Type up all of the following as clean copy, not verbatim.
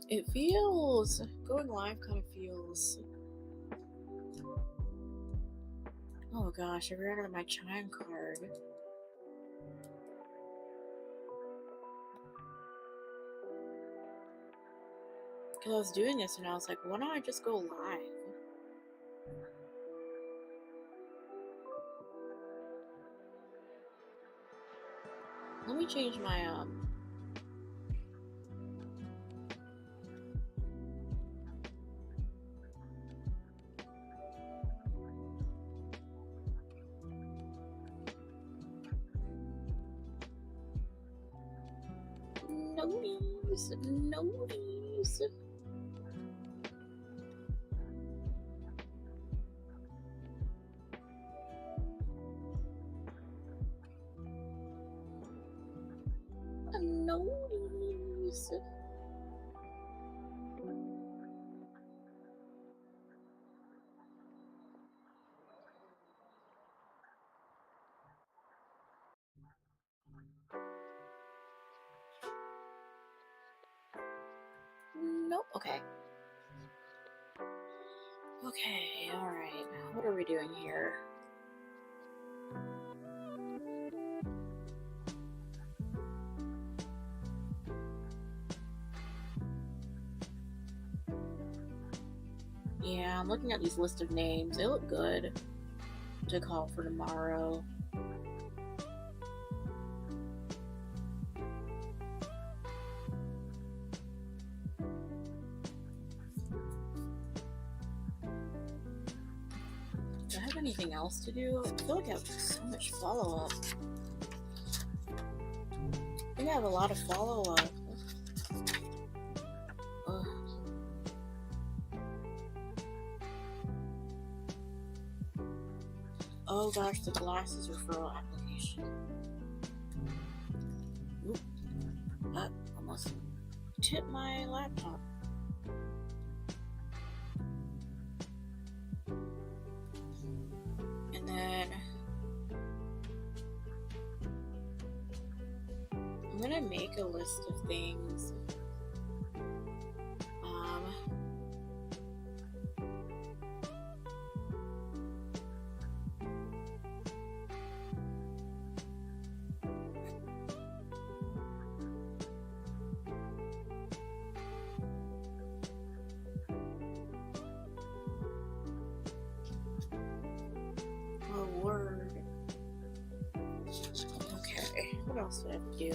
It feels going live kind of feels. Oh gosh, I ran out of my Chime card. Because I was doing this and I was like, why don't I just go live? Let me change my noties. Noties. Nope. Okay. Okay, alright. What are we doing here? Yeah, I'm looking at these list of names. They look good to call for tomorrow. Do I have anything else to do? I feel like I have so much follow-up. I think I have a lot of follow-up. Oh gosh, the glasses referral application. Oop. That almost tipped my laptop. And then I'm gonna make a list of things. Oh, word. Okay, what else do I have to do?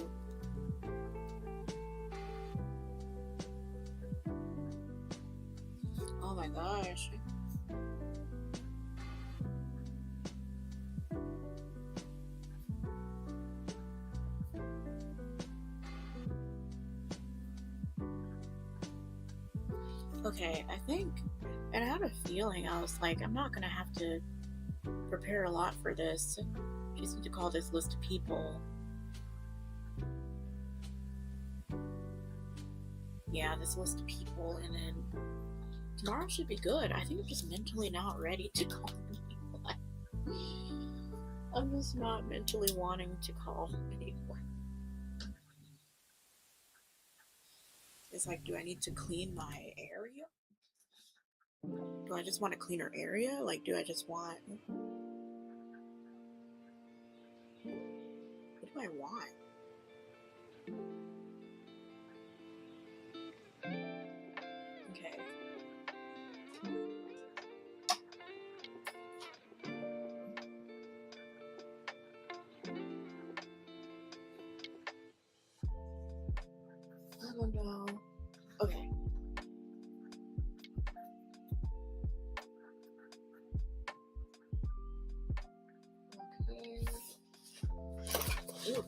Oh my gosh. Okay, I think, and I had a feeling, I was like, I'm not gonna have to prepare a lot for this. Just need to call this list of people. Yeah, this list of people, and then tomorrow should be good. I think I'm just mentally not ready to call anyone. I'm just not mentally wanting to call anyone. It's like, do I need to clean my area? Do I just want a cleaner area? Like, do I just want... What do I want? Okay. I don't know. Okay. Okay. Ooh.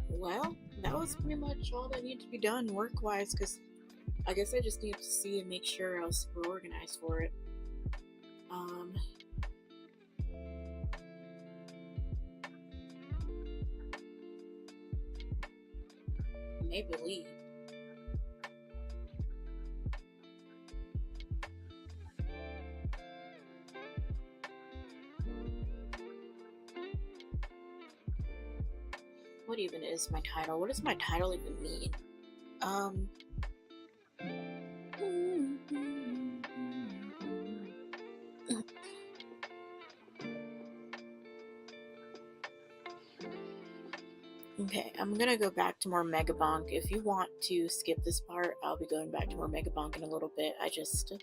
Well, that was pretty much all that needed to be done work-wise, because I guess I just need to see and make sure I was super organized for it. Maybelline. what even is my title? What does my title even mean? Okay, I'm gonna go back to more Megabonk. If you want to skip this part, I'll be going back to more Megabonk in a little bit. I just...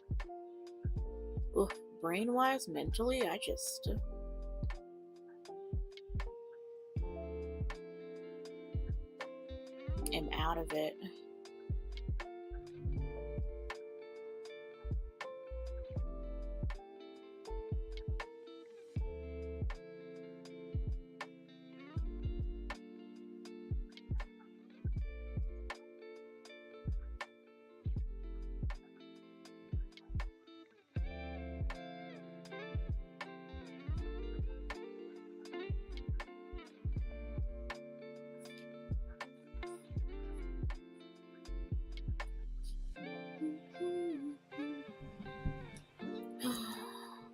brain-wise, mentally, I just... am out of it.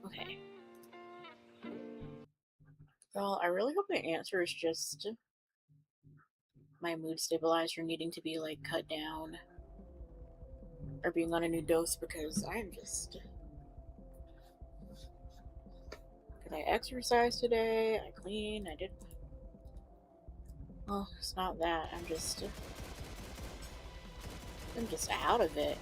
Okay. Well, I really hope the answer is just my mood stabilizer needing to be, like, cut down. Or being on a new dose, because I'm just... Because I exercised today, I cleaned, I did... Well, it's not that, I'm just out of it.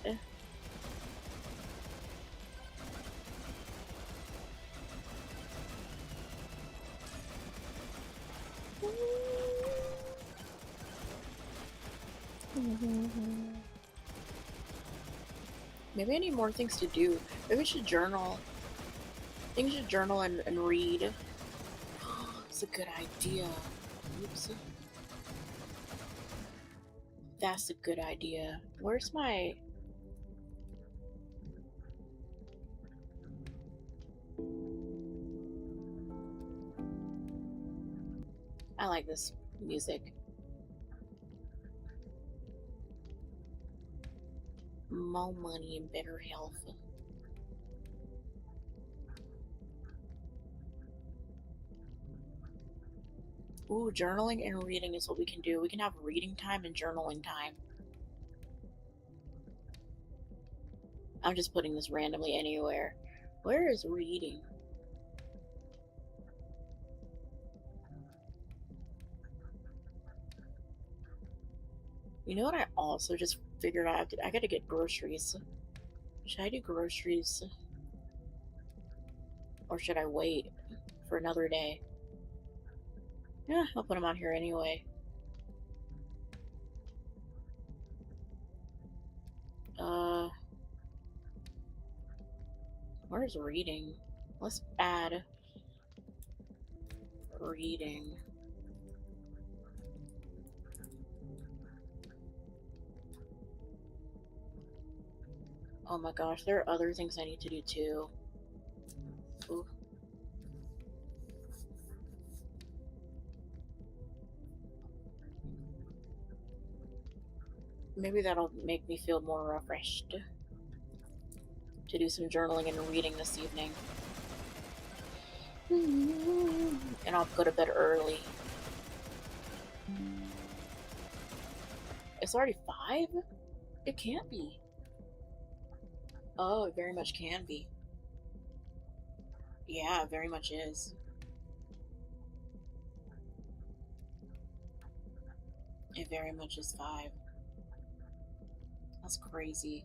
Maybe I need more things to do. Maybe I should journal. I think I should journal and read. It's a good idea. Oops. That's a good idea. Where's my... I like this music. More money and better health. Ooh, journaling and reading is what we can do. We can have reading time and journaling time. I'm just putting this randomly anywhere. Where is reading? You know what I also just figured out? I gotta get groceries. Should I do groceries? Or should I wait for another day? Yeah, I'll put them on here anyway. Where's reading? Let's add reading. Oh my gosh, there are other things I need to do too. Ooh. Maybe that'll make me feel more refreshed to do some journaling and reading this evening. And I'll go to bed early. It's already 5? It can't be. Oh, it very much can be. Yeah, it very much is. It very much is 5. That's crazy.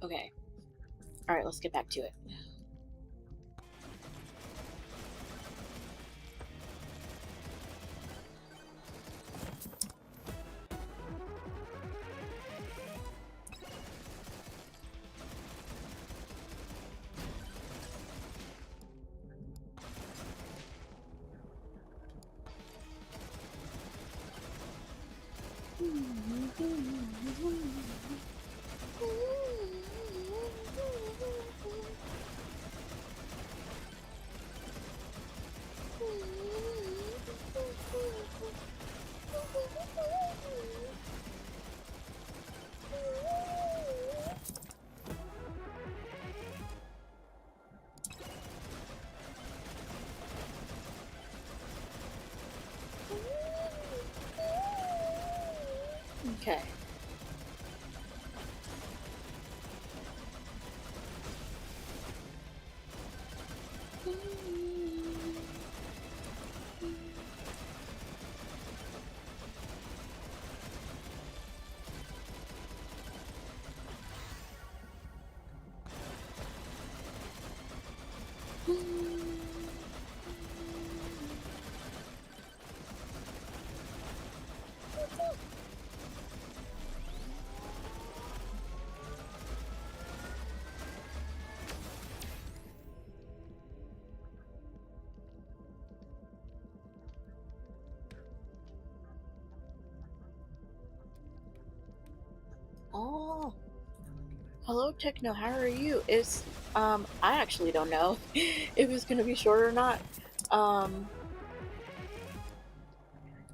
Okay. Alright, let's get back to it. Okay. Oh, hello, Techno. How are you? I actually don't know if it's gonna be short or not. Um,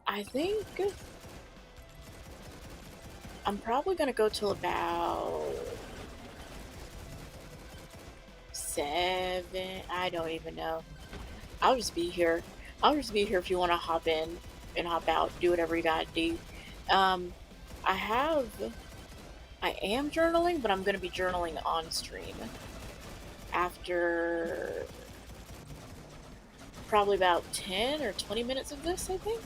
I think I'm probably gonna go till about 7. I don't even know. I'll just be here. I'll just be here if you want to hop in and hop out. Do whatever you gotta do. Um, I have. I am journaling, but I'm gonna be journaling on stream after probably about 10 or 20 minutes of this, I think.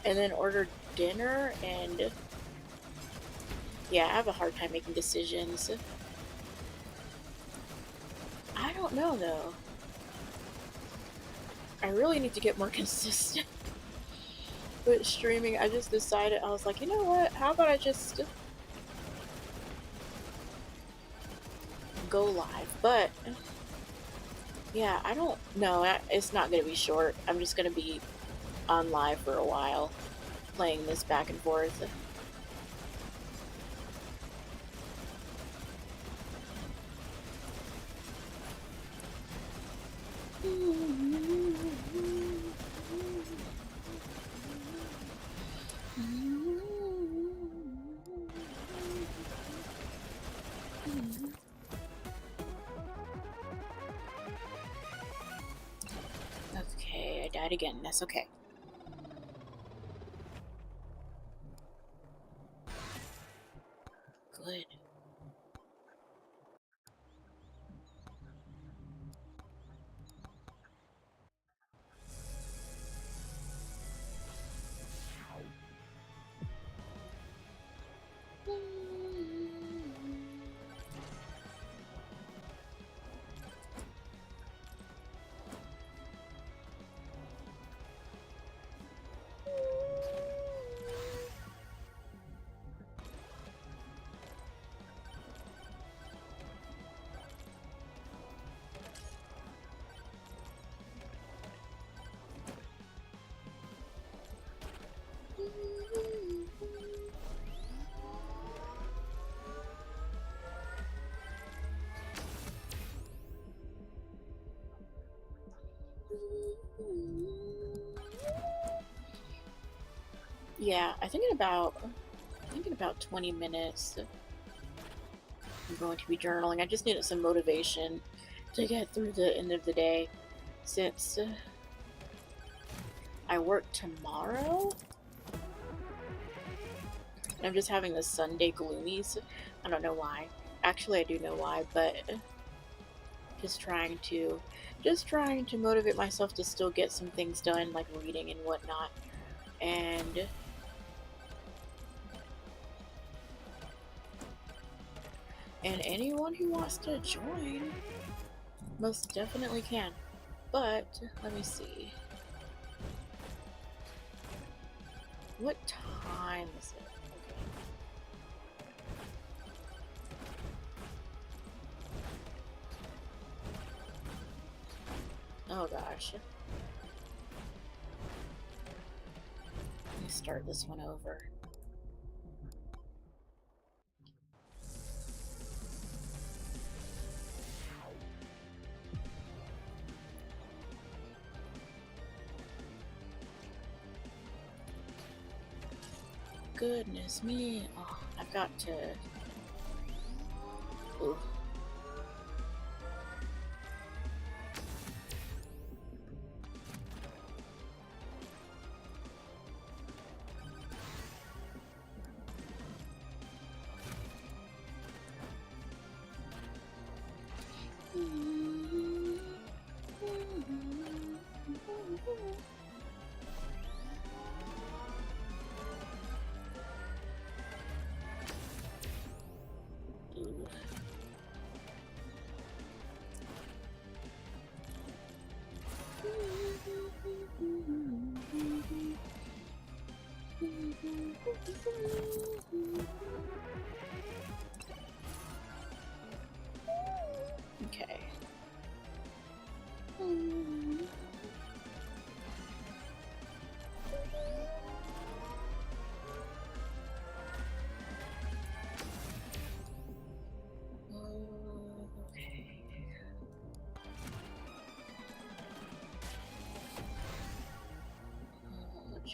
And then order dinner, and yeah, I have a hard time making decisions. I don't know though. I really need to get more consistent with streaming. I just decided, I was like, you know what? How about I just go live? But yeah, I don't know. It's not going to be short. I'm just going to be on live for a while, playing this back and forth. Okay, I died again. That's okay. Good. Yeah, I think in about 20 minutes I'm going to be journaling. I just needed some motivation to get through the end of the day since I work tomorrow. And I'm just having this Sunday gloomies. I don't know why. Actually, I do know why, but just trying to motivate myself to still get some things done, like reading and whatnot. And anyone who wants to join most definitely can. But let me see. What time is it? Okay. Oh gosh. Let me start this one over. Goodness me. Oh, I've got to. Ooh.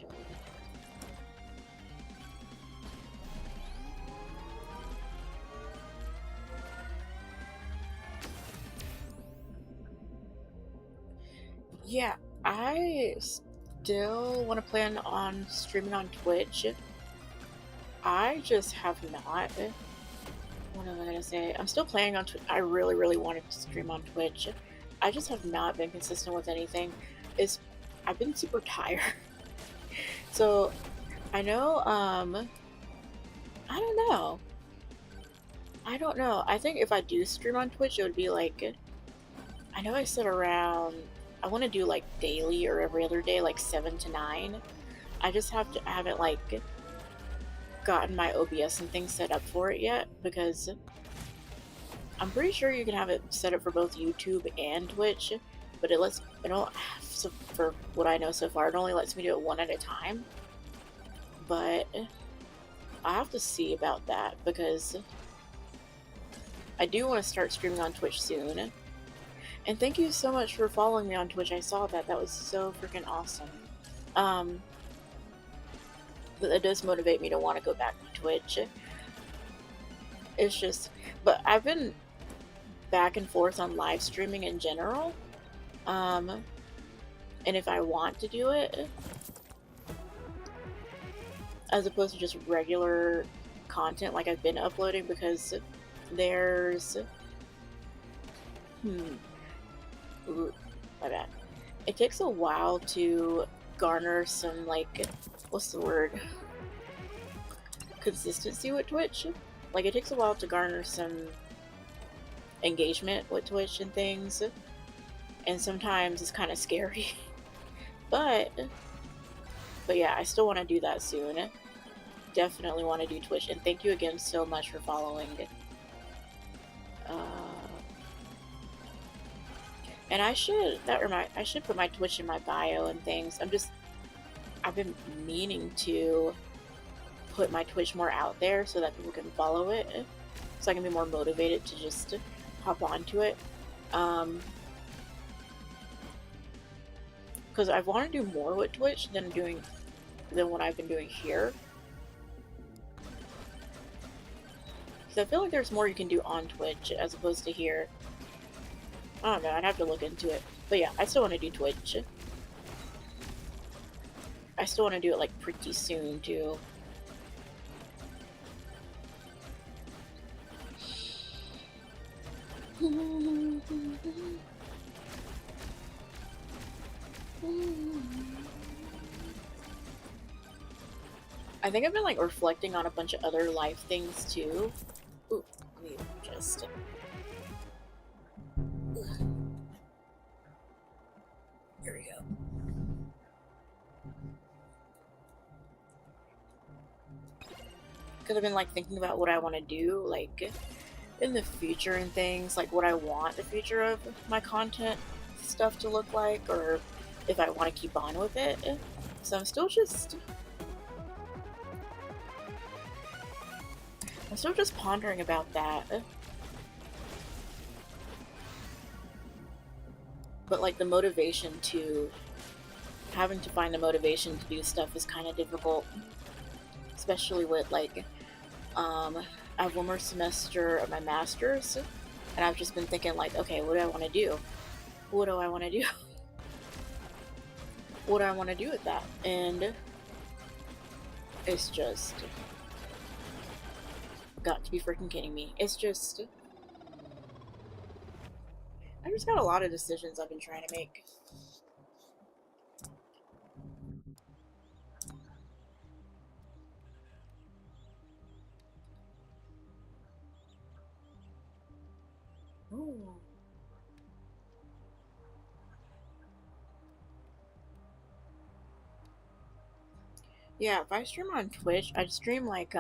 actually. Yeah, I still want to plan on streaming on Twitch. I just have not. What am I gonna say? I'm still planning on Twitch. I really, really wanted to stream on Twitch. I just have not been consistent with anything. Is I've been super tired. So I know, I don't know. I don't know. I think if I do stream on Twitch, it would be like, I know I said around, I want to do like daily or every other day, like 7 to 9. I just have to, I haven't like gotten my OBS and things set up for it yet, because I'm pretty sure you can have it set up for both YouTube and Twitch, but it don't, so for what I know so far, it only lets me do it one at a time. But I have to see about that, because I do want to start streaming on Twitch soon. And thank you so much for following me on Twitch. I saw that. That was so freaking awesome. That does motivate me to want to go back to Twitch. It's just, but I've been back and forth on live streaming in general. And if I want to do it, as opposed to just regular content like I've been uploading, because there's, ooh, my bad. It takes a while to garner some, like, what's the word? Consistency with Twitch. Like, it takes a while to garner some engagement with Twitch and things. And sometimes it's kind of scary. But yeah, I still want to do that soon. Definitely want to do Twitch. And thank you again so much for following. And I should put my Twitch in my bio and things. I've been meaning to put my Twitch more out there so that people can follow it, so I can be more motivated to just hop onto it. Because I want to do more with Twitch than what I've been doing here. Because I feel like there's more you can do on Twitch as opposed to here. I don't know, I'd have to look into it. But yeah, I still want to do Twitch. I still want to do it, like, pretty soon, too. I think I've been, like, reflecting on a bunch of other life things, too. Ooh, let me just... Here we go. Because I've been, like, thinking about what I want to do, like, in the future and things, like what I want the future of my content stuff to look like, or if I want to keep on with it. So I'm still just pondering about that. But like having to find the motivation to do stuff is kind of difficult, especially with like I have one more semester of my master's, and I've just been thinking, like, okay, what do I want to do? What do I want to do? What do I want to do with that? And it's just got to be freaking kidding me. It's just, I just got a lot of decisions I've been trying to make. Ooh. Yeah, if I stream on Twitch, I'd stream like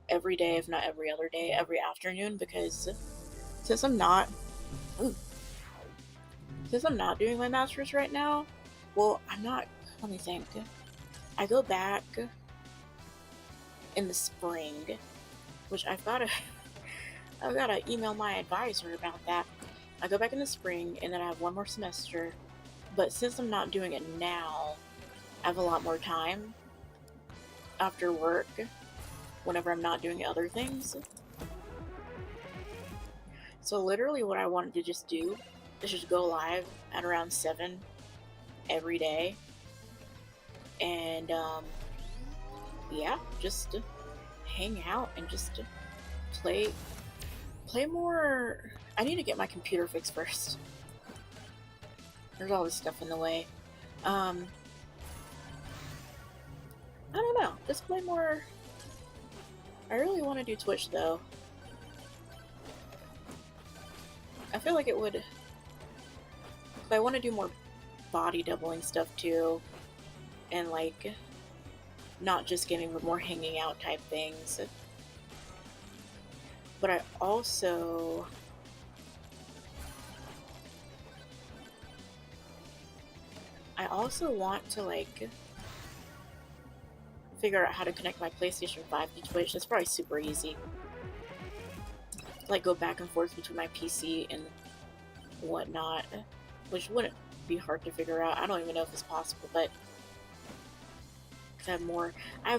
every day, if not every other day, every afternoon, because since I'm not doing my master's right now, well, I'm not, let me think. I go back in the spring, which I've gotta email my advisor about that. I go back in the spring, and then I have one more semester. But since I'm not doing it now, I have a lot more time after work whenever I'm not doing other things. So literally what I wanted to just do is just go live at around 7 every day. And yeah, just hang out and just play more. I need to get my computer fixed first. There's all this stuff in the way. I don't know. Just play more. I really want to do Twitch though. I feel like it would. I want to do more body doubling stuff too, and like not just gaming but more hanging out type things. But I also want to like figure out how to connect my PlayStation 5 to Twitch. That's probably super easy. Like go back and forth between my PC and whatnot, which wouldn't be hard to figure out. I don't even know if it's possible, but I have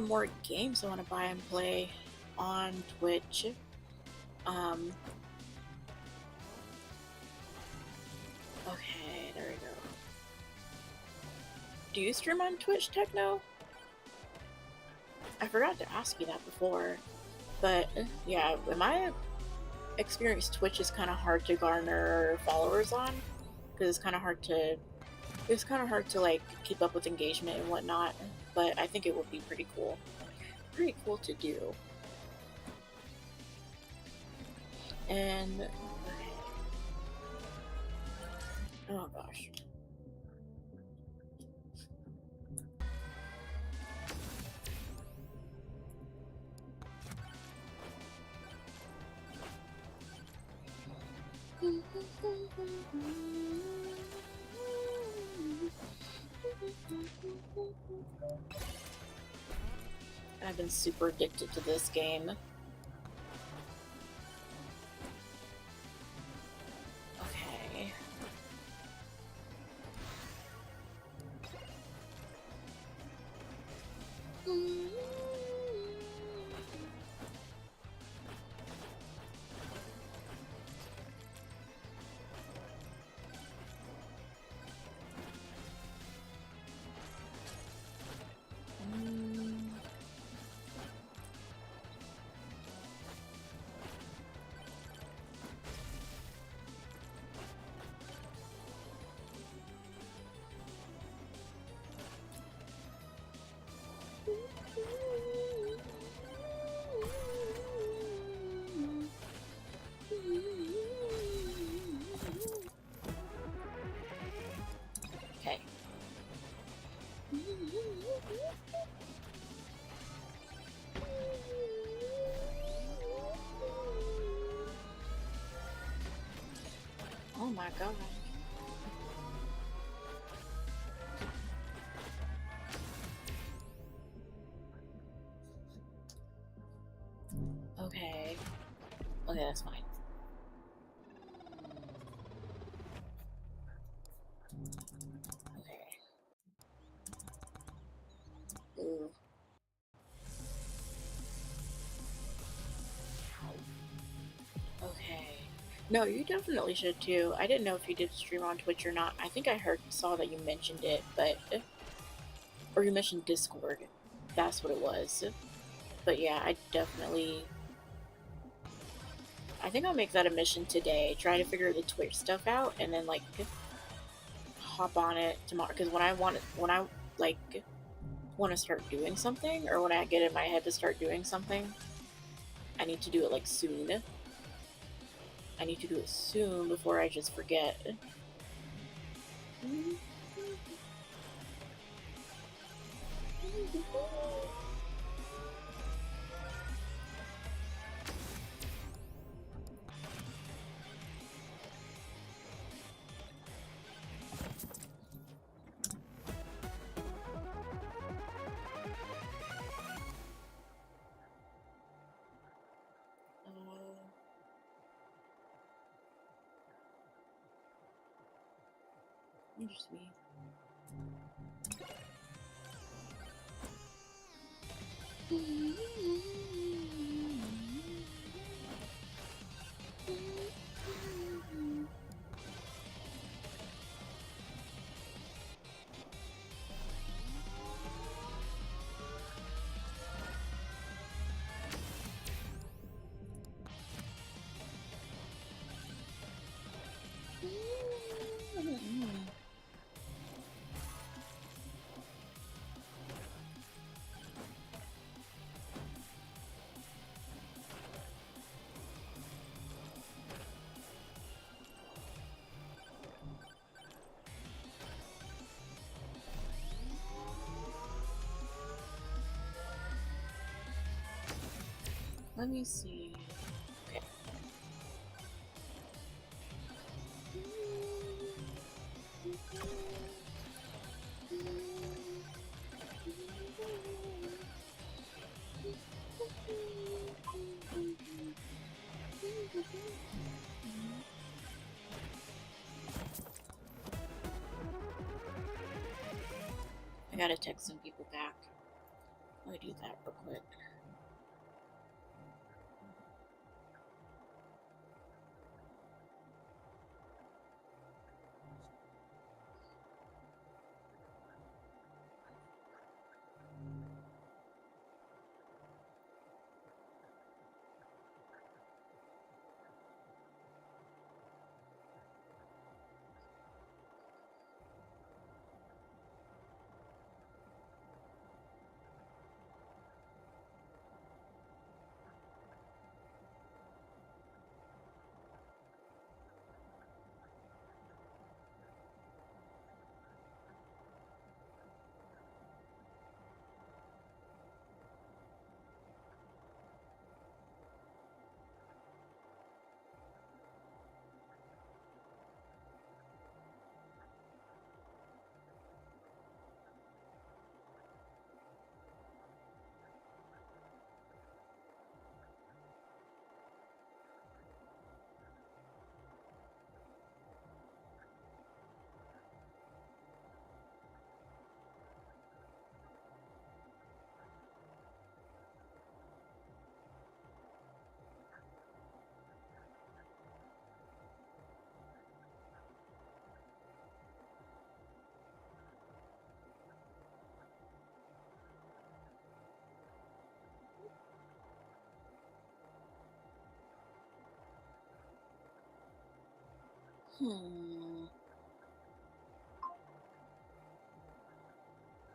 more games I want to buy and play on Twitch. Okay, there we go. Do you stream on Twitch, Techno? I forgot to ask you that before, but yeah, in my experience, Twitch is kind of hard to garner followers on because it's kind of hard to like keep up with engagement and whatnot. But I think it would be pretty cool to do. And oh gosh. I've been super addicted to this game. Okay. Okay. Oh my god. Okay. Okay, that's fine. Okay. Ooh. Okay. No, you definitely should too. I didn't know if you did stream on Twitch or not. I think I saw that you mentioned it, but or you mentioned Discord. That's what it was. But yeah, I think I'll make that a mission today. Try to figure the Twitch stuff out, and then like hop on it tomorrow. Because when I like want to start doing something, or when I get in my head to start doing something, I need to do it like soon. I need to do it soon before I just forget. Just me. Let me see. Okay. I gotta text some people back. Let me do that real quick.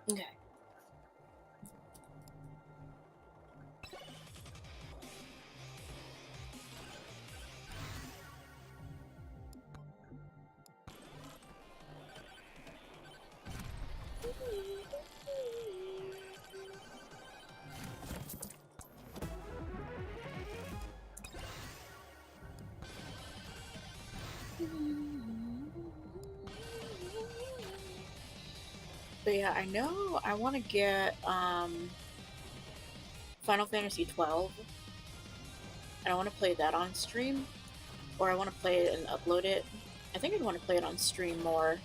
Okay. But yeah, I know I want to get Final Fantasy 12. And I want to play that on stream, or I want to play it and upload it. I think I'd want to play it on stream more.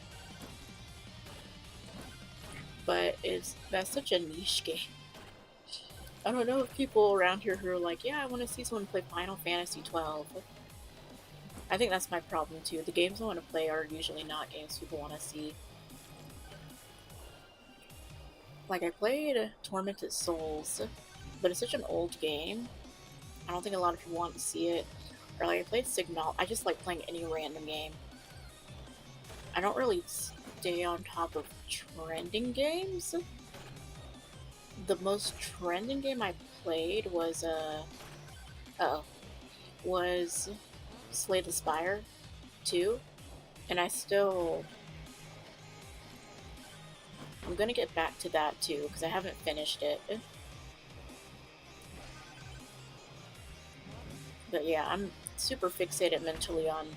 But that's such a niche game. I don't know if people around here who are like, yeah, I want to see someone play Final Fantasy 12. I think that's my problem too. The games I want to play are usually not games people want to see. Like, I played Tormented Souls, but it's such an old game. I don't think a lot of people want to see it. Or like, I played Signal. I just like playing any random game. I don't really stay on top of trending games. The most trending game I played was was Slay the Spire 2, and I'm gonna get back to that too because I haven't finished it. But yeah, I'm super fixated mentally on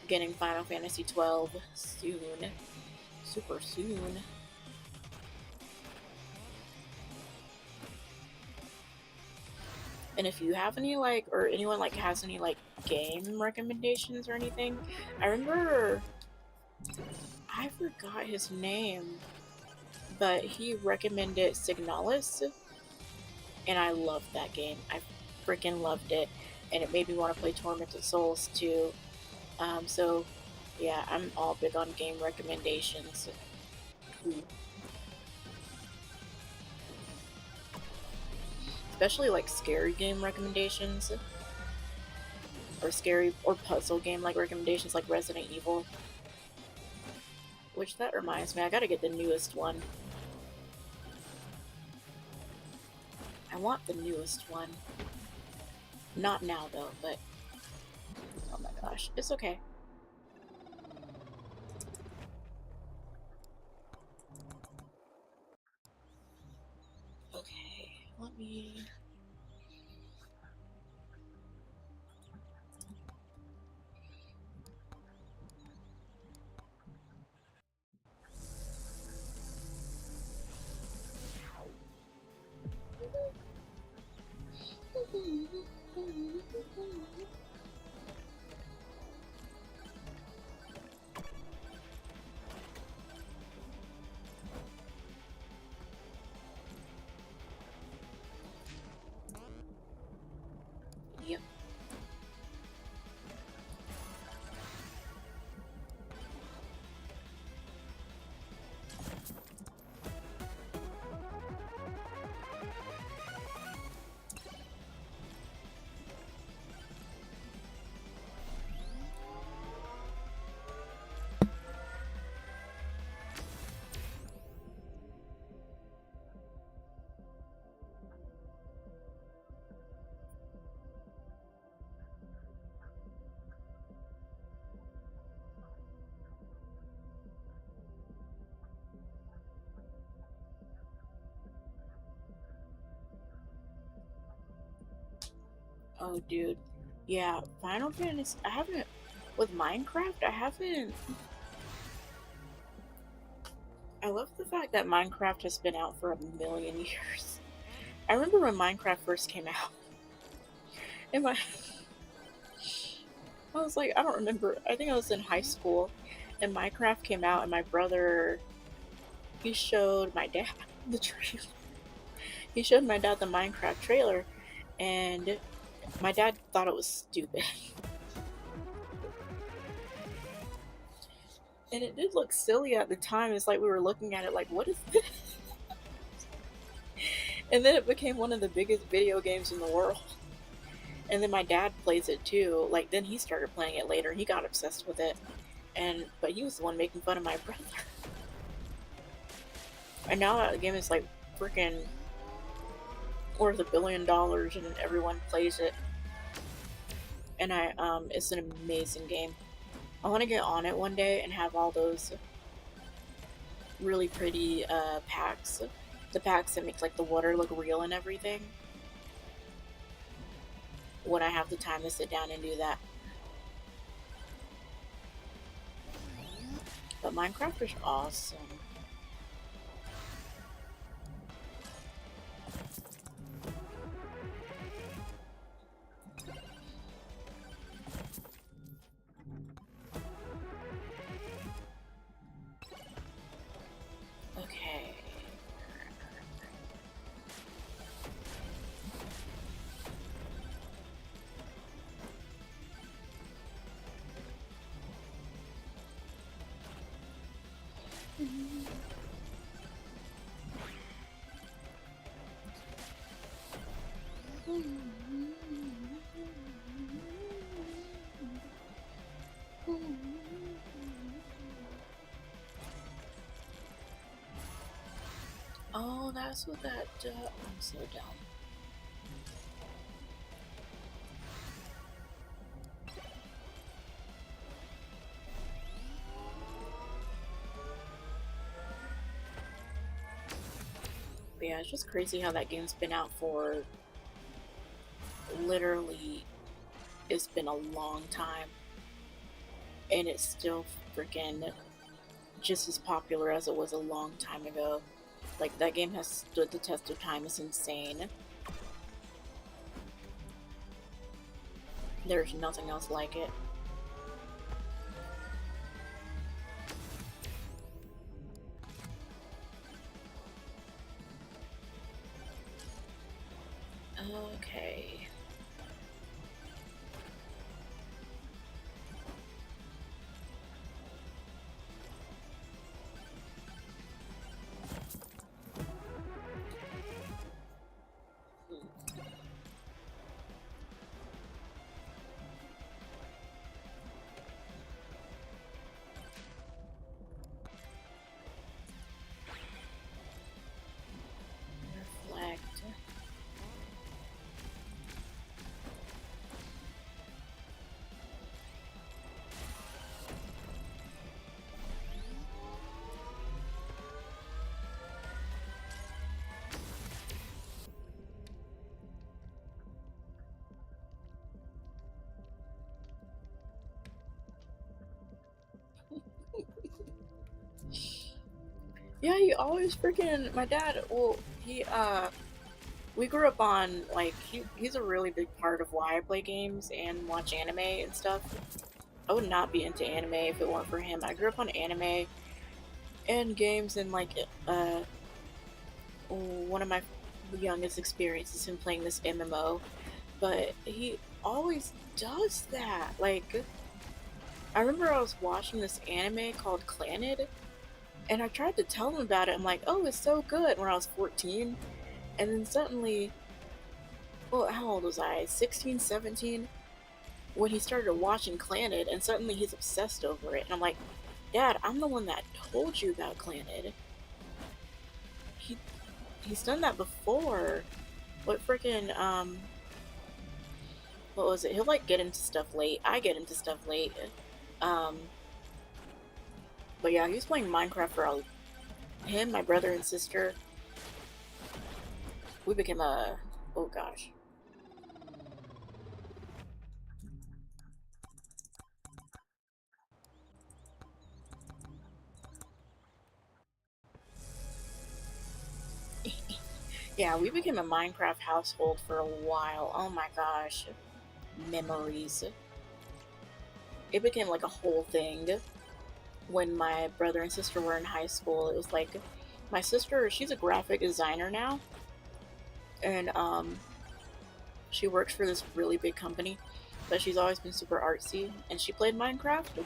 getting Final Fantasy 12 soon. Super soon. And if you have any, like, or anyone, like, has any, like, game recommendations or anything, I remember, I forgot his name, but he recommended Signalis, and I loved that game. I freaking loved it, and it made me want to play Tormented Souls too. So yeah, I'm all big on game recommendations. Ooh. Especially like scary game recommendations, or scary or puzzle game like recommendations like Resident Evil. Which that reminds me, I gotta get the newest one. I want the newest one. Not now though, but oh my gosh, it's okay. Okay, let me. Yep. Oh, dude. Yeah, Final Fantasy. I haven't. With Minecraft, I haven't. I love the fact that Minecraft has been out for a million years. I remember when Minecraft first came out. And I was like, I don't remember. I think I was in high school, and Minecraft came out, and my brother, he showed my dad the trailer. He showed my dad the Minecraft trailer, and my dad thought it was stupid. And it did look silly at the time. It's like we were looking at it like, what is this? And then it became one of the biggest video games in the world. And then my dad plays it too. Like, then he started playing it later. He got obsessed with it. But he was the one making fun of my brother. And now that game is like freaking worth $1 billion, and everyone plays it. And it's an amazing game. I want to get on it one day and have all those really pretty packs. The packs that make like the water look real and everything. When I have the time to sit down and do that. But Minecraft is awesome. Okay. Oh, that's what that. I'm so dumb. But yeah, it's just crazy how that game's been out for literally. It's been a long time, and it's still freaking just as popular as it was a long time ago. Like, that game has stood the test of time. It's insane. There's nothing else like it. Okay. Reflect. Yeah, he always freaking my dad. Well, we grew up on like he's a really big part of why I play games and watch anime and stuff. I would not be into anime if it weren't for him. I grew up on anime and games, and like one of my youngest experiences in playing this MMO, but he always does that. Like, I remember I was watching this anime called Clannad, and I tried to tell him about it. I'm like, oh, it's so good when I was 14. And then suddenly, well, how old was I? 16, 17? When he started watching Clannad, and suddenly he's obsessed over it. And I'm like, Dad, I'm the one that told you about Clannad. He, he's done that before. What freaking, what was it? He'll like get into stuff late. I get into stuff late. Um, but yeah, he was playing Minecraft for him, my brother and sister. We became a, oh gosh. Yeah, we became a Minecraft household for a while. Oh my gosh. Memories. It became like a whole thing when my brother and sister were in high school. It was like my sister, she's a graphic designer now, and she works for this really big company, but she's always been super artsy, and she played Minecraft.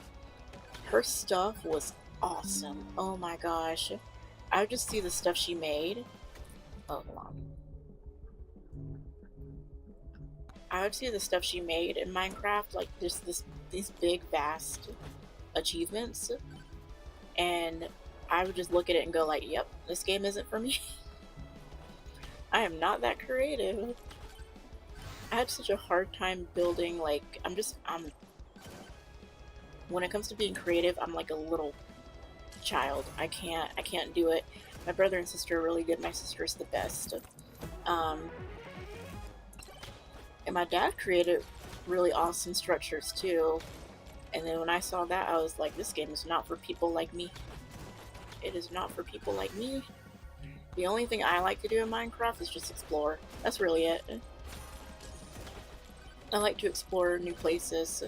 Her stuff was awesome. Oh my gosh. I would just see the stuff she made. Oh, hold on. I would see the stuff she made in Minecraft, like just these big, vast achievements, and I would just look at it and go like, "Yep, this game isn't for me. I am not that creative." I had such a hard time building. Like, I'm. When it comes to being creative, I'm like a little child. I can't do it. My brother and sister are really good. My sister's the best. Um, and my dad created really awesome structures too. And then when I saw that, I was like, this game is not for people like me. It is not for people like me. The only thing I like to do in Minecraft is just explore. That's really it. I like to explore new places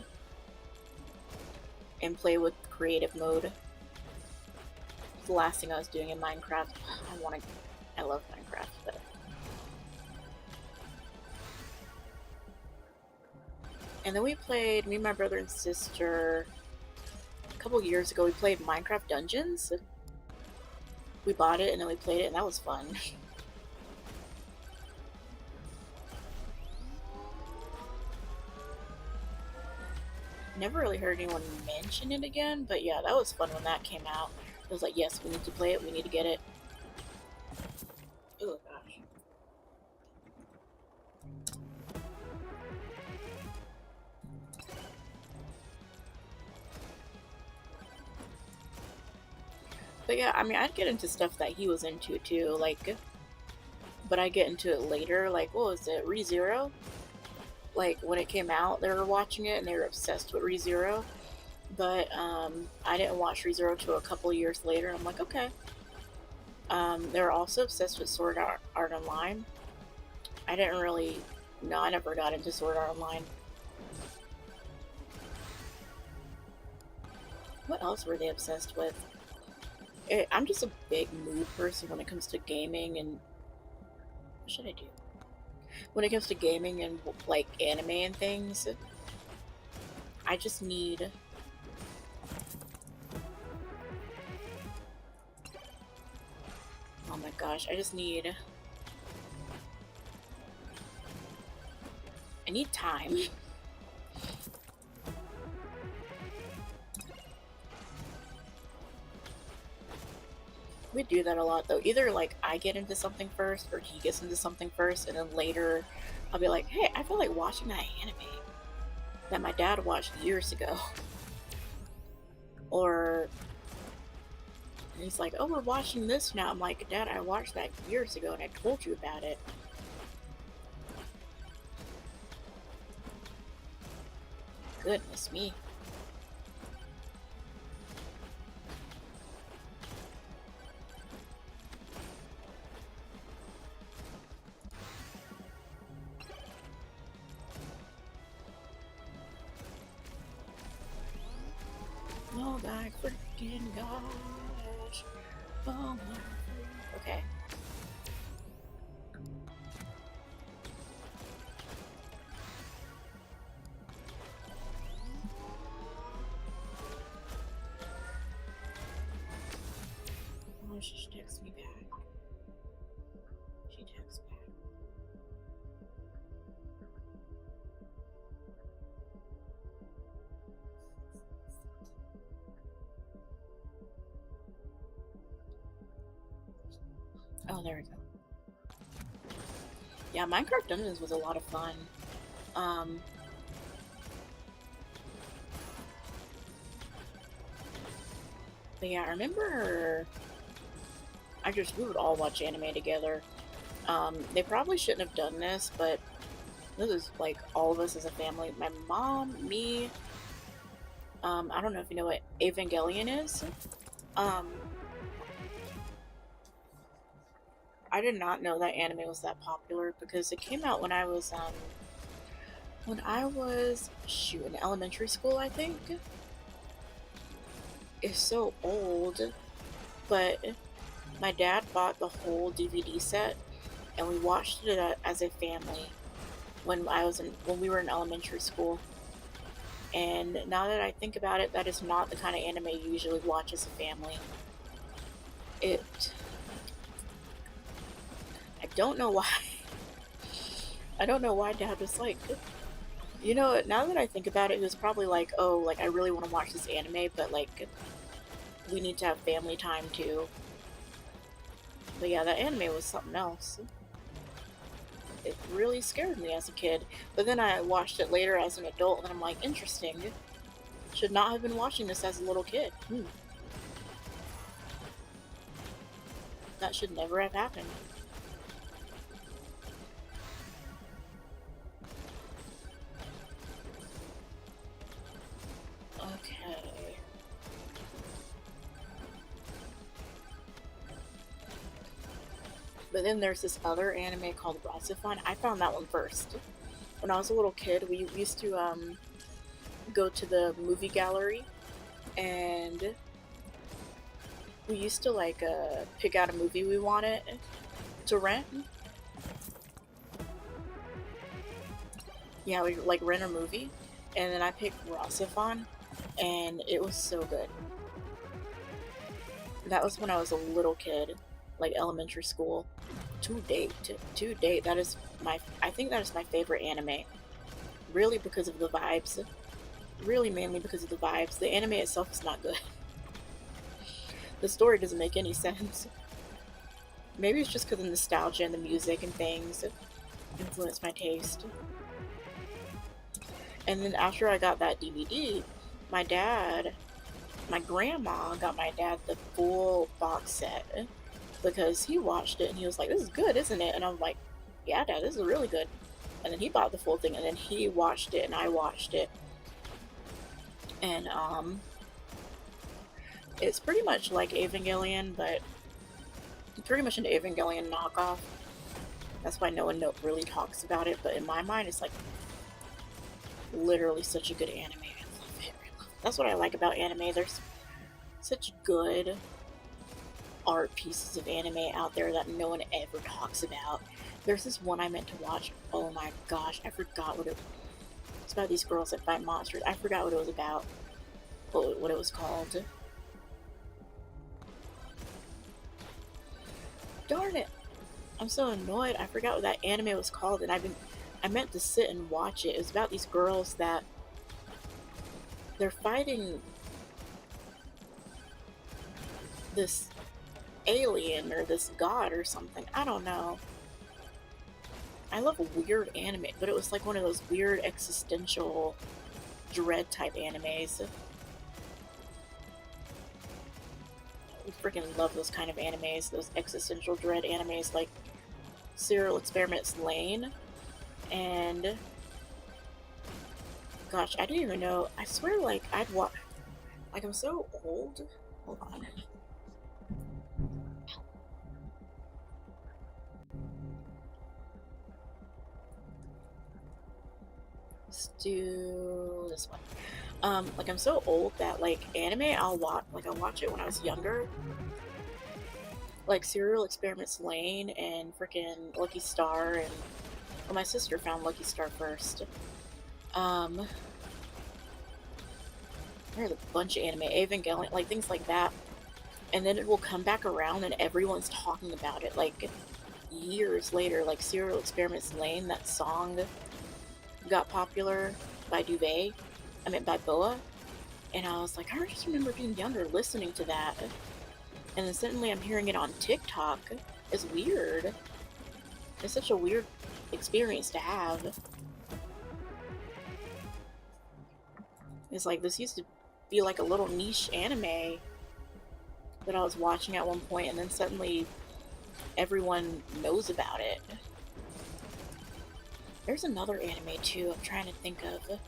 and play with creative mode. It's the last thing I was doing in Minecraft. I love Minecraft, but and then we played, me, my brother, and sister, a couple years ago, we played Minecraft Dungeons. We bought it and then we played it, and that was fun. Never really heard anyone mention it again, but yeah, that was fun when that came out. It was like, yes, we need to play it, we need to get it. Oh gosh. But yeah, I mean, I'd get into stuff that he was into too, like, but I get into it later. Like, what was it, ReZero? Like, when it came out, they were watching it and they were obsessed with ReZero. But I didn't watch ReZero till a couple years later. I'm like, okay. They were also obsessed with Sword Art Online. I didn't really, no, I never got into Sword Art Online. What else were they obsessed with? I'm just a big mood person when it comes to gaming, and what should I do? when it comes to gaming and like anime and things, I just need. Oh my gosh, I just need. I need time. We do that a lot though. Either like I get into something first or he gets into something first, and then later I'll be like, hey, I feel like watching that anime that my dad watched years ago. Or he's like, oh, we're watching this now. I'm like, Dad, I watched that years ago and I told you about it. Goodness me. Oh my freaking gosh. Oh my. Okay. Oh, she texts me back. She texts back. Oh, there we go. Yeah, Minecraft Dungeons was a lot of fun. But yeah, I remember we would all watch anime together. They probably shouldn't have done this, but this is like all of us as a family. My mom, me, I don't know if you know what Evangelion is. I did not know that anime was that popular because it came out when I was shoot, in elementary school, I think. It's so old, but my dad bought the whole DVD set and we watched it as a family when we were in elementary school. And now that I think about it, that is not the kind of anime you usually watch as a family. I don't know why. I don't know why Dad was like, you know, now that I think about it, he was probably like, oh, like I really want to watch this anime, but like we need to have family time too. But yeah, that anime was something else. It really scared me as a kid. But then I watched it later as an adult, and I'm like, interesting. Should not have been watching this as a little kid. That should never have happened. Okay. But then there's this other anime called Rasifan. I found that one first. When I was a little kid, we used to go to the movie gallery, and we used to like pick out a movie we wanted to rent. Yeah, we like rent a movie, and then I picked Rasifan, and it was so good. That was when I was a little kid, like elementary school. To date, that is I think that is my favorite anime. Really because of the vibes. Really mainly because of the vibes. The anime itself is not good. The story doesn't make any sense. Maybe it's just because of nostalgia and the music and things influenced my taste. And then after I got that DVD, my grandma got my dad the full box set because he watched it and he was like, this is good, isn't it? And I'm like, yeah, Dad, this is really good. And then he bought the full thing, and then he watched it and I watched it. And it's pretty much like Evangelion, but pretty much an Evangelion knockoff. That's why no one really talks about it, but in my mind it's like literally such a good anime. I love it. That's what I like about anime. There's such good art pieces of anime out there that no one ever talks about. There's this one I meant to watch. Oh my gosh, I forgot what it was. It's about these girls that fight monsters. I forgot what it was about. What it was called. Darn it! I'm so annoyed. I forgot what that anime was called, and I meant to sit and watch it. It was about these girls that they're fighting this alien or this god or something. I don't know. I love weird anime, but it was like one of those weird existential dread type animes. I freaking love those kind of animes, those existential dread animes like Serial Experiments Lain, and gosh, I didn't even know. I swear, like, I'd watch. Like, I'm so old. Hold on. Let's do this one. Like, I'm so old that, like, anime, I'll watch it when I was younger. Like, Serial Experiments Lain and freaking Lucky Star, and well, my sister found Lucky Star first. There's a bunch of anime, Evangelion, like things like that. And then it will come back around and everyone's talking about it, like, years later. Like, Serial Experiments Lain, that song got popular by by Boa. And I was like, I just remember being younger listening to that. And then suddenly I'm hearing it on TikTok. It's weird. It's such a weird experience to have. It's like, this used to be like a little niche anime that I was watching at one point, and then suddenly everyone knows about it. There's another anime too I'm trying to think of.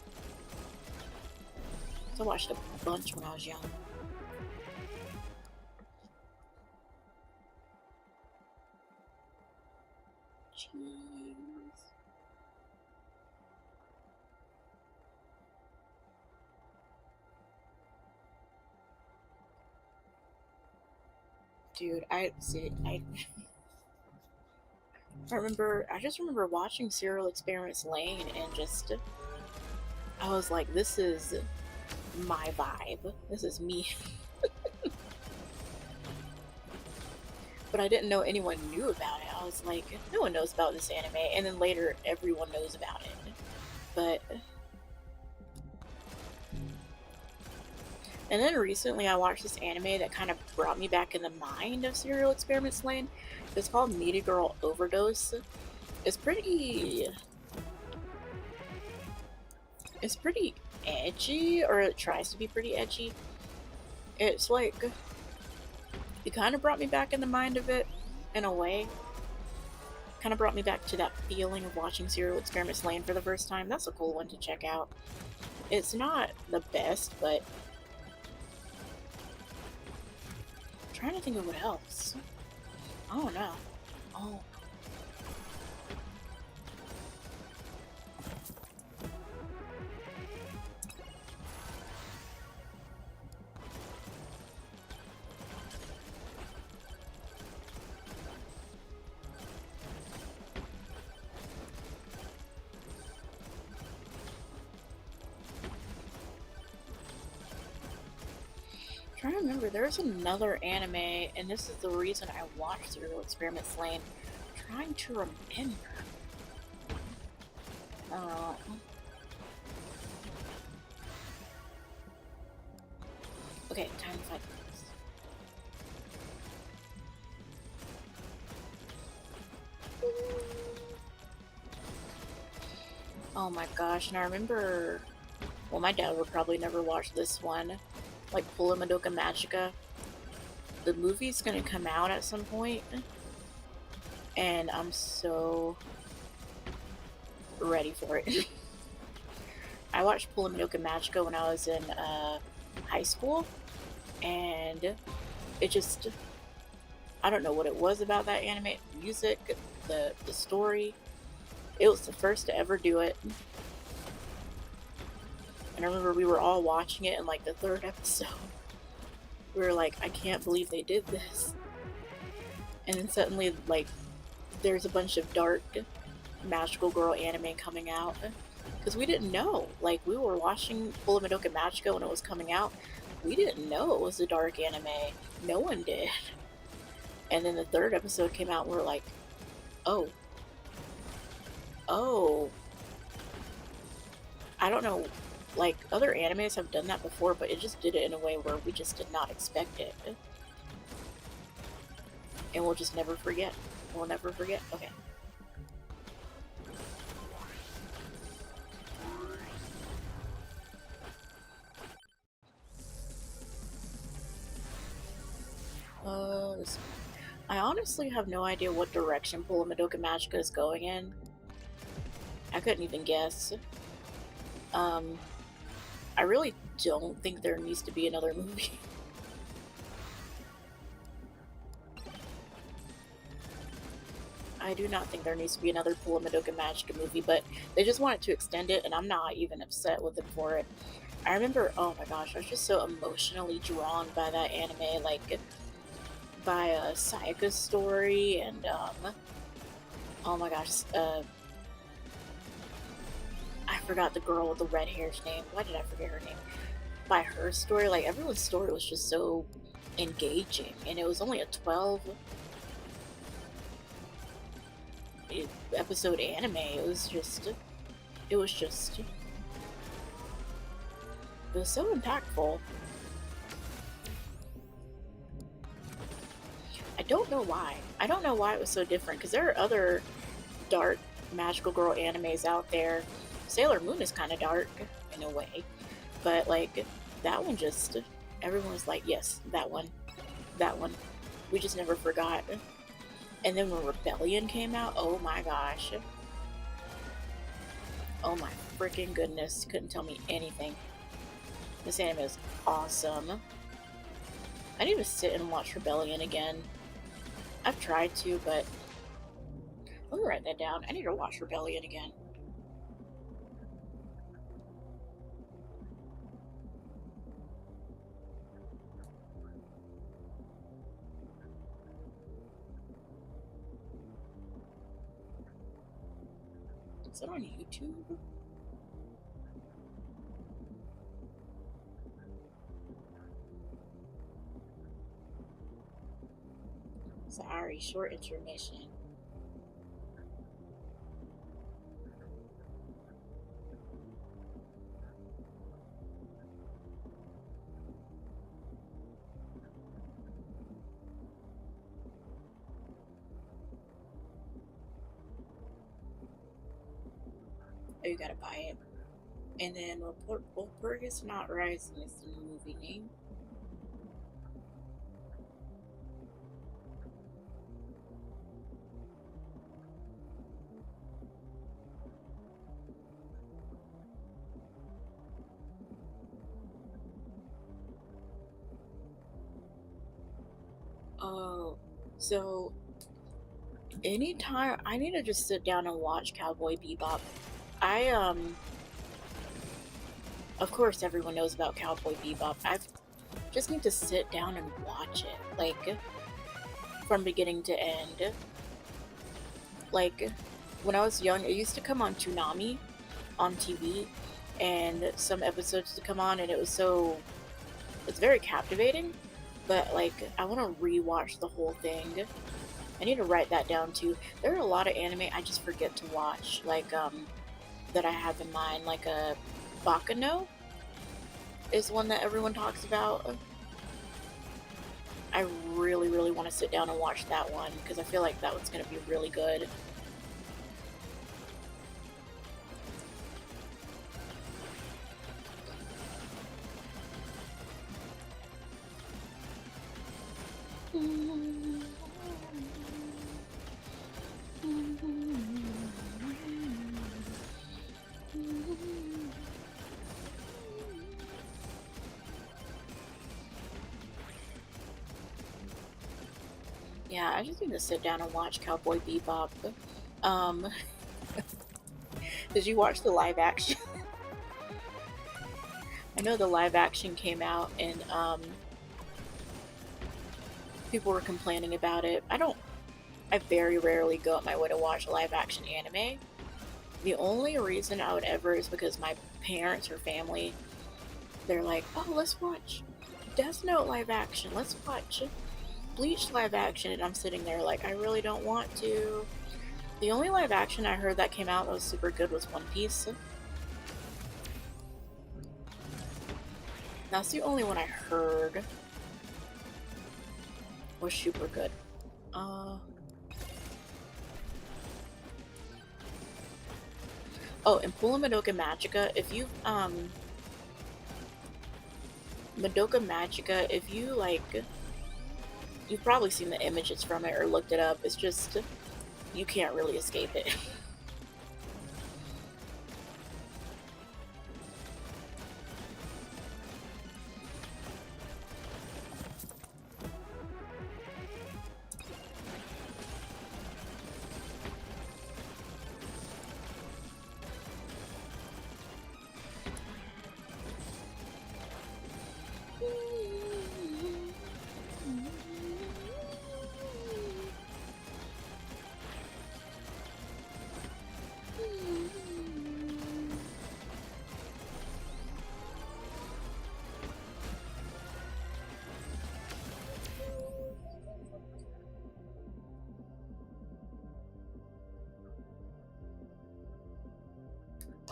I watched a bunch when I was young. Jeez. Dude, I just remember watching Serial Experiments Lain and just, I was like, this is my vibe. This is me. But I didn't know anyone knew about it. I was like, no one knows about this anime. And then later, everyone knows about it. But... And then recently I watched this anime that kind of brought me back in the mind of Serial Experiments Lain. It's called Meteor Girl Overdose. It's pretty edgy, or it tries to be pretty edgy. It's like, it kind of brought me back in the mind of it, in a way. Kind of brought me back to that feeling of watching Serial Experiments Lain for the first time. That's a cool one to check out. It's not the best, but... I'm trying to think of what else. I don't know. Oh. Trying to remember, there's another anime, and this is the reason I watched Serial Experiments Lain. I'm trying to remember. Okay, time to fight this. Oh my gosh, and I remember, well, my dad would probably never watch this one. Like Pulla Madoka Magica. The movie's gonna come out at some point, and I'm so ready for it. I watched Pulla Madoka Magica when I was in high school, and it just, I don't know what it was about that anime. Music, the story. It was the first to ever do it. And I remember we were all watching it in like the third episode. We were like, I can't believe they did this. And then suddenly, like, there's a bunch of dark magical girl anime coming out. Because we didn't know. Like, we were watching Full Madoka Magica when it was coming out. We didn't know it was a dark anime. No one did. And then the third episode came out and we're like, oh. Oh. I don't know. Like, other animes have done that before, but it just did it in a way where we just did not expect it. And we'll just never forget. We'll never forget. Okay. I honestly have no idea what direction Full Madoka Magica is going in. I couldn't even guess. I really don't think there needs to be another movie. I do not think there needs to be another Full Madoka Magica movie, but they just wanted to extend it, and I'm not even upset with them for it. I remember, oh my gosh, I was just so emotionally drawn by that anime, like, by Sayaka's story, and, oh my gosh, I forgot the girl with the red hair's name. Why did I forget her name? By her story, like, everyone's story was just so engaging, and it was only a 12 episode anime. It was so impactful. I don't know why. I don't know why it was so different, because there are other dark magical girl animes out there. Sailor Moon is kind of dark in a way, but like that one, just everyone was like, yes, that one. We just never forgot. And then when Rebellion came out, oh my gosh, oh my freaking goodness, couldn't tell me anything. This anime is awesome. I need to sit and watch Rebellion again. I've tried to, but let me write that down. I need to watch Rebellion again. Is it on YouTube? Sorry, short intermission. Oh, you gotta buy it. And then Walpurgis Not Rising is the movie name. Oh, so anytime I need to just sit down and watch Cowboy Bebop. Of course everyone knows about Cowboy Bebop. I just need to sit down and watch it, like, from beginning to end. Like, when I was young, it used to come on Toonami on TV, and some episodes to come on, and it's very captivating, but, like, I want to rewatch the whole thing. I need to write that down, too. There are a lot of anime I just forget to watch, like, that I have in mind, like, Bakano is one that everyone talks about. I really, really want to sit down and watch that one, because I feel like that one's going to be really good. Yeah, I just need to sit down and watch Cowboy Bebop. Did you watch the live action? I know the live action came out and people were complaining about it. I very rarely go out my way to watch live action anime. The only reason I would ever is because my parents or family, they're like, oh, let's watch Death Note live action. Let's watch Bleach live action. And I'm sitting there like, I really don't want to. The only live action I heard that came out that was super good was One Piece. That's the only one I heard was super good. Oh, and Pula Madoka Magica, if you, Madoka Magica, if you, like, you've probably seen the images from it or looked it up, it's just, you can't really escape it.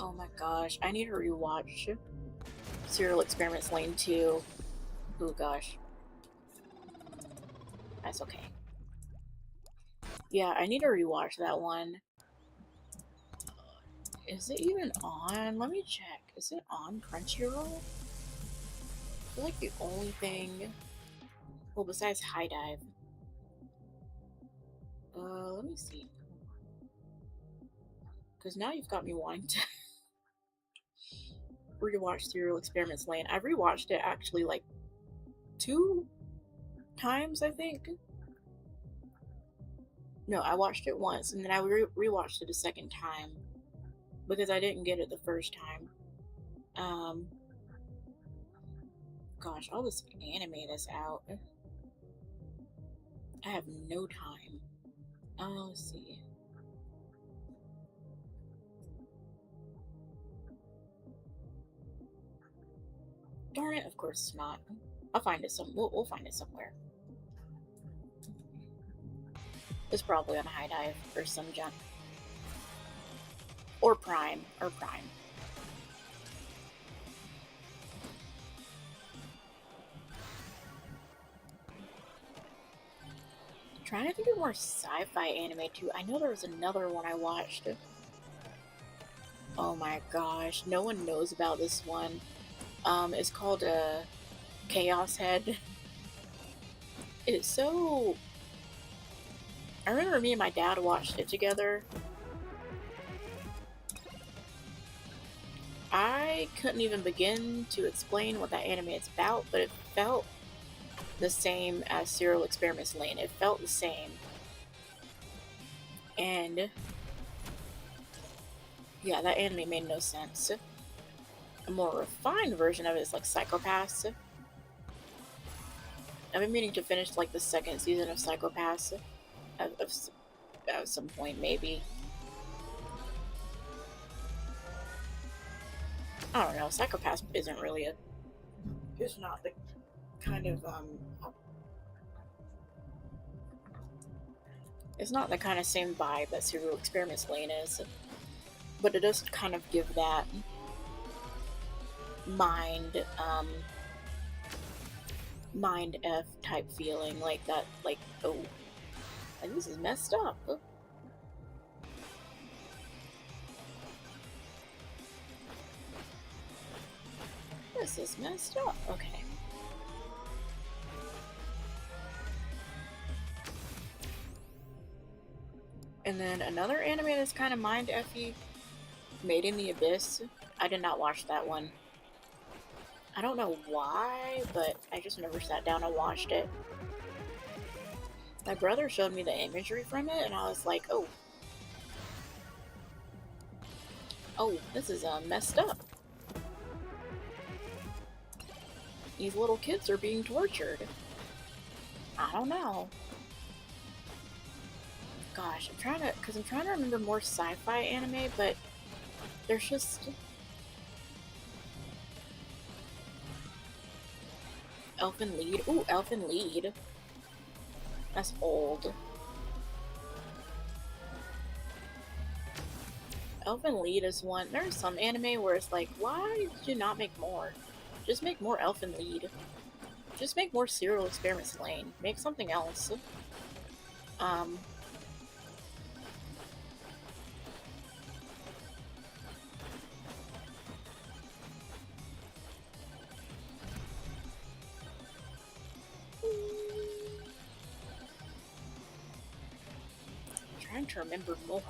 Oh my gosh, I need to rewatch Serial Experiments Lane 2. Oh gosh. That's okay. Yeah, I need to rewatch that one. Is it even on? Let me check. Is it on Crunchyroll? I feel like the only thing... Well, besides High Dive. Let me see. Because now you've got me wanting to rewatch Serial Experiments Lane. I've rewatched it actually like 2 times, I think. No, I watched it once, and then I rewatched it a second time because I didn't get it the first time. Gosh, all this anime that's out. I have no time. Let's see. Darn it, of course it's not. I'll find it we'll find it somewhere. It's probably on High Dive or some junk. Or Prime. Trying to think of more sci-fi anime too. I know there was another one I watched. Oh my gosh, no one knows about this one. It's called Chaos Head. It's so... I remember me and my dad watched it together. I couldn't even begin to explain what that anime is about, but it felt the same as Serial Experiments Lane. It felt the same. And yeah, that anime made no sense. A more refined version of it is like Psycho-Pass. I've been meaning to finish like the 2nd season of Psycho-Pass at some point, maybe. I don't know. Psycho-Pass isn't really it's not the kind of it's not the kind of same vibe that Serial Experiments Lane is, but it does kind of give that mind F type feeling, like that, like, oh, like this is messed up. This is messed up. Okay. And then another anime that's kind of mind effy, Made in the Abyss. I did not watch that one. I don't know why, but I just never sat down and watched it. My brother showed me the imagery from it, and I was like, oh. Oh, this is messed up. These little kids are being tortured. I don't know. gosh, I'm trying to remember more sci-fi anime, but there's just Elfen Lied. Ooh, Elfen Lied. That's old. Elfen Lied is one. There's some anime where it's like, why did you not make more? Just make more Elfen Lied. Just make more Serial Experiments Lane. Make something else. Trying to remember more.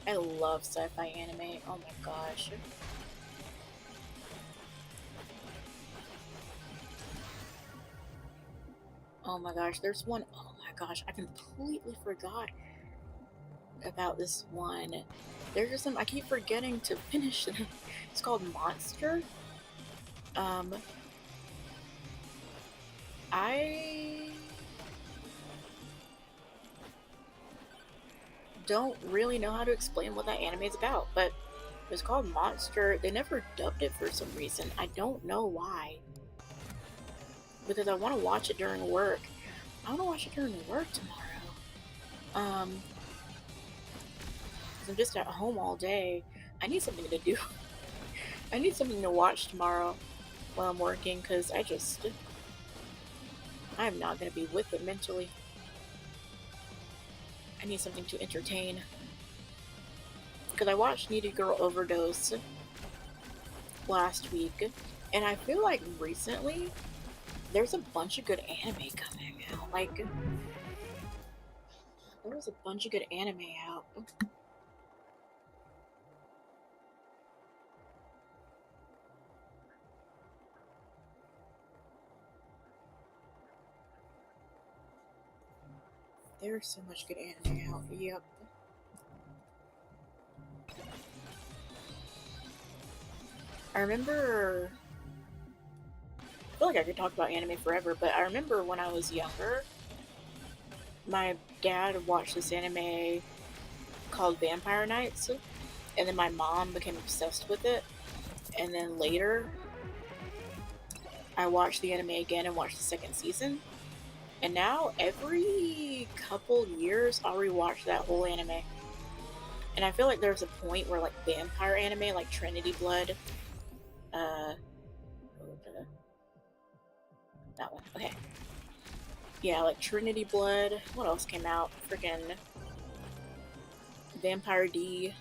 I love sci-fi anime. Oh my gosh. Oh my gosh, there's one. Oh my gosh, I completely forgot about this one. There's just some. I keep forgetting to finish it. It's called Monster. I don't really know how to explain what that anime is about, but it's called Monster. They never dubbed it for some reason. I don't know why. Because I want to watch it during work. I want to watch it during work tomorrow. Because I'm just at home all day. I need something to do. I need something to watch tomorrow while I'm working, because I'm not going to be with it mentally. I need something to entertain. Because I watched Needy Girl Overdose last week, and I feel like recently there's a bunch of good anime coming out. Like, there was a bunch of good anime out. There's so much good anime out. Yep. I remember... I feel like I could talk about anime forever, but I remember when I was younger, my dad watched this anime called Vampire Nights, and then my mom became obsessed with it, and then later, I watched the anime again and watched the second season. And now, every couple years, I'll rewatch that whole anime. And I feel like there's a point where, like, vampire anime, like Trinity Blood, that one, okay. Yeah, like Trinity Blood, what else came out? Frickin' Vampire D,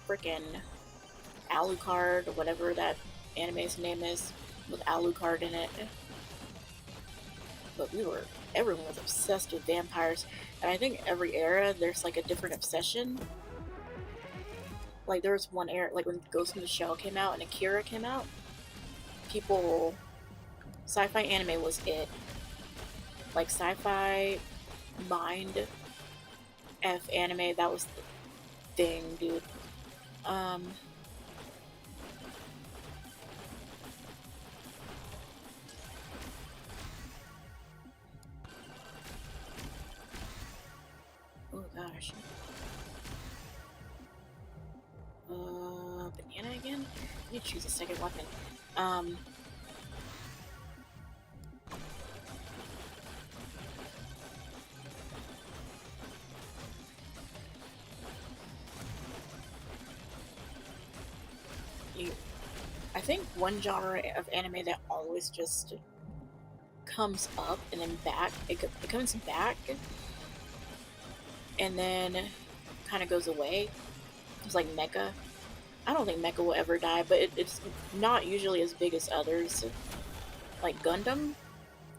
frickin' Alucard, or whatever that anime's name is, with Alucard in it. But everyone was obsessed with vampires, and I think every era there's like a different obsession. Like there was one era, like when Ghost in the Shell came out and Akira came out, sci-fi anime was it. Like sci-fi, mind, F anime, that was the thing, dude. Oh gosh. Banana again? I need to choose a second weapon. I think one genre of anime that always just comes up and then back, it comes back and then kind of goes away. It's like Mecha. I don't think Mecha will ever die, but it's not usually as big as others. Like Gundam.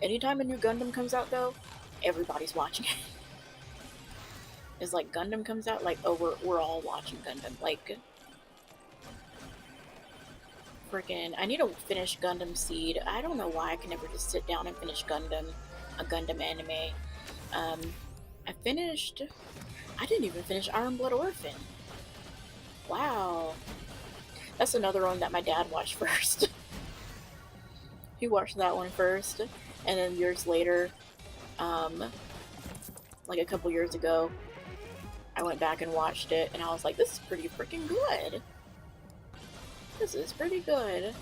Anytime a new Gundam comes out, though, everybody's watching it. It's like Gundam comes out, like, oh, we're all watching Gundam. Like, freaking, I need to finish Gundam Seed. I don't know why I can never just sit down and finish a Gundam anime. I didn't even finish Iron Blood Orphan. Wow. That's another one that my dad watched first. He watched that one first, and then years later, like a couple years ago. I went back and watched it, and I was like, this is pretty freaking good. This is pretty good.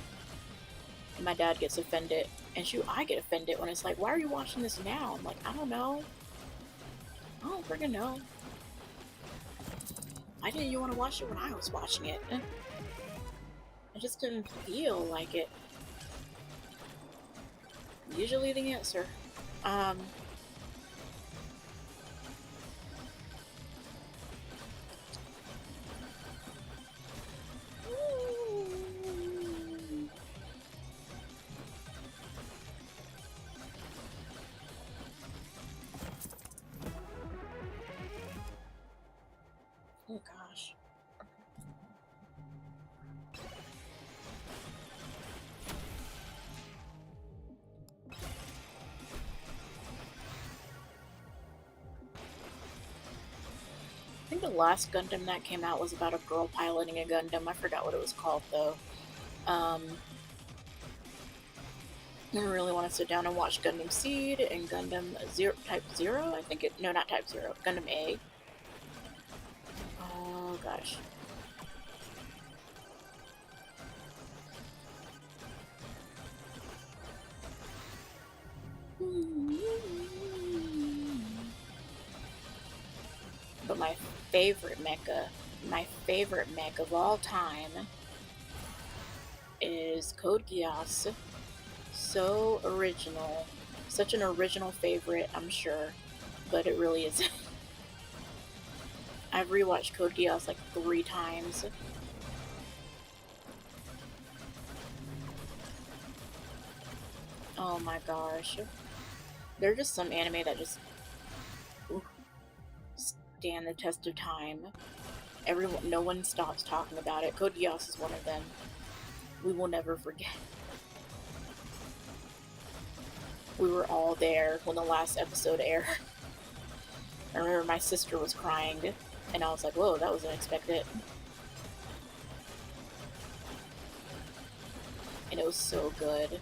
And my dad gets offended. And shoot, I get offended when it's like, why are you watching this now? I'm like, I don't know. I don't freaking know. Why didn't you want to watch it when I was watching it? I just didn't feel like it. Usually the answer. Oh gosh. I think the last Gundam that came out was about a girl piloting a Gundam. I forgot what it was called though. I really want to sit down and watch Gundam Seed and Gundam Zero, Type Zero. I think it. No, not Type Zero. Gundam A. Oh gosh. But my favorite mech of all time is Code Geass. So original. Such an original favorite, I'm sure. But it really isn't. I've rewatched Code Geass like 3 times. Oh my gosh. There are just some anime that just stand the test of time. No one stops talking about it. Code Geass is one of them. We will never forget. We were all there when the last episode aired. I remember my sister was crying, and I was like, whoa, that was unexpected. And it was so good.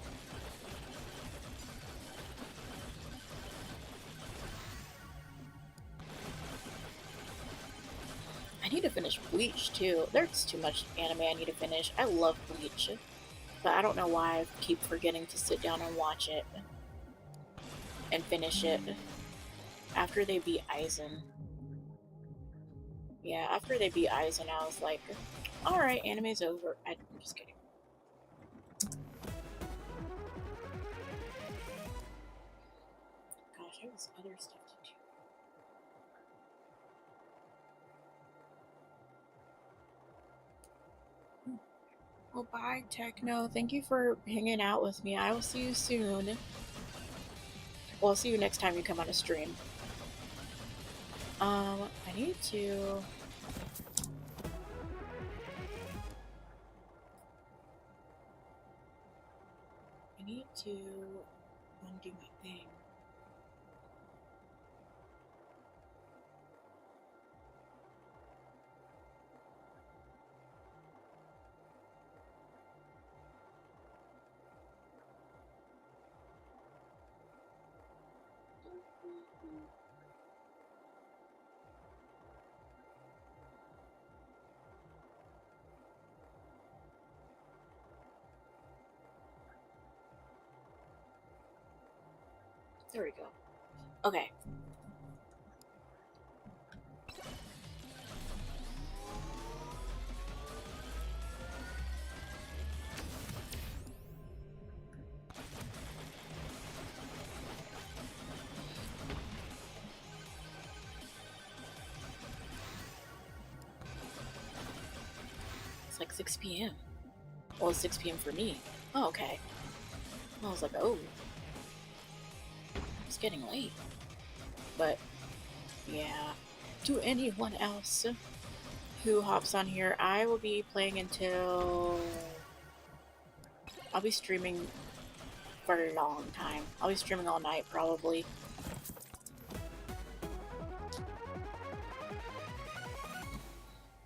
I need to finish Bleach, too. There's too much anime I need to finish. I love Bleach. But I don't know why I keep forgetting to sit down and watch it. And finish it. After they beat Aizen. Yeah, after they beat Aizen, I was like, alright, anime's over. I'm just kidding. Gosh, there was other stuff to do. Well, bye, Techno. Thank you for hanging out with me. I will see you soon. Well, I'll see you next time you come on a stream. I need to... undo my thing. There we go. Okay. It's like 6 p.m. Well, it's 6 p.m. for me. Oh, okay. I was like, oh. It's getting late. But, yeah. To anyone else who hops on here, I will be playing until... I'll be streaming for a long time. I'll be streaming all night, probably.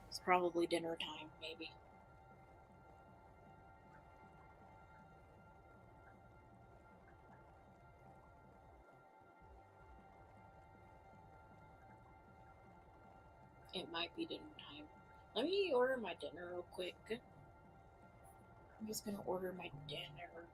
It's probably dinner time, maybe. It might be dinner time. Let me order my dinner real quick. I'm just gonna order my dinner.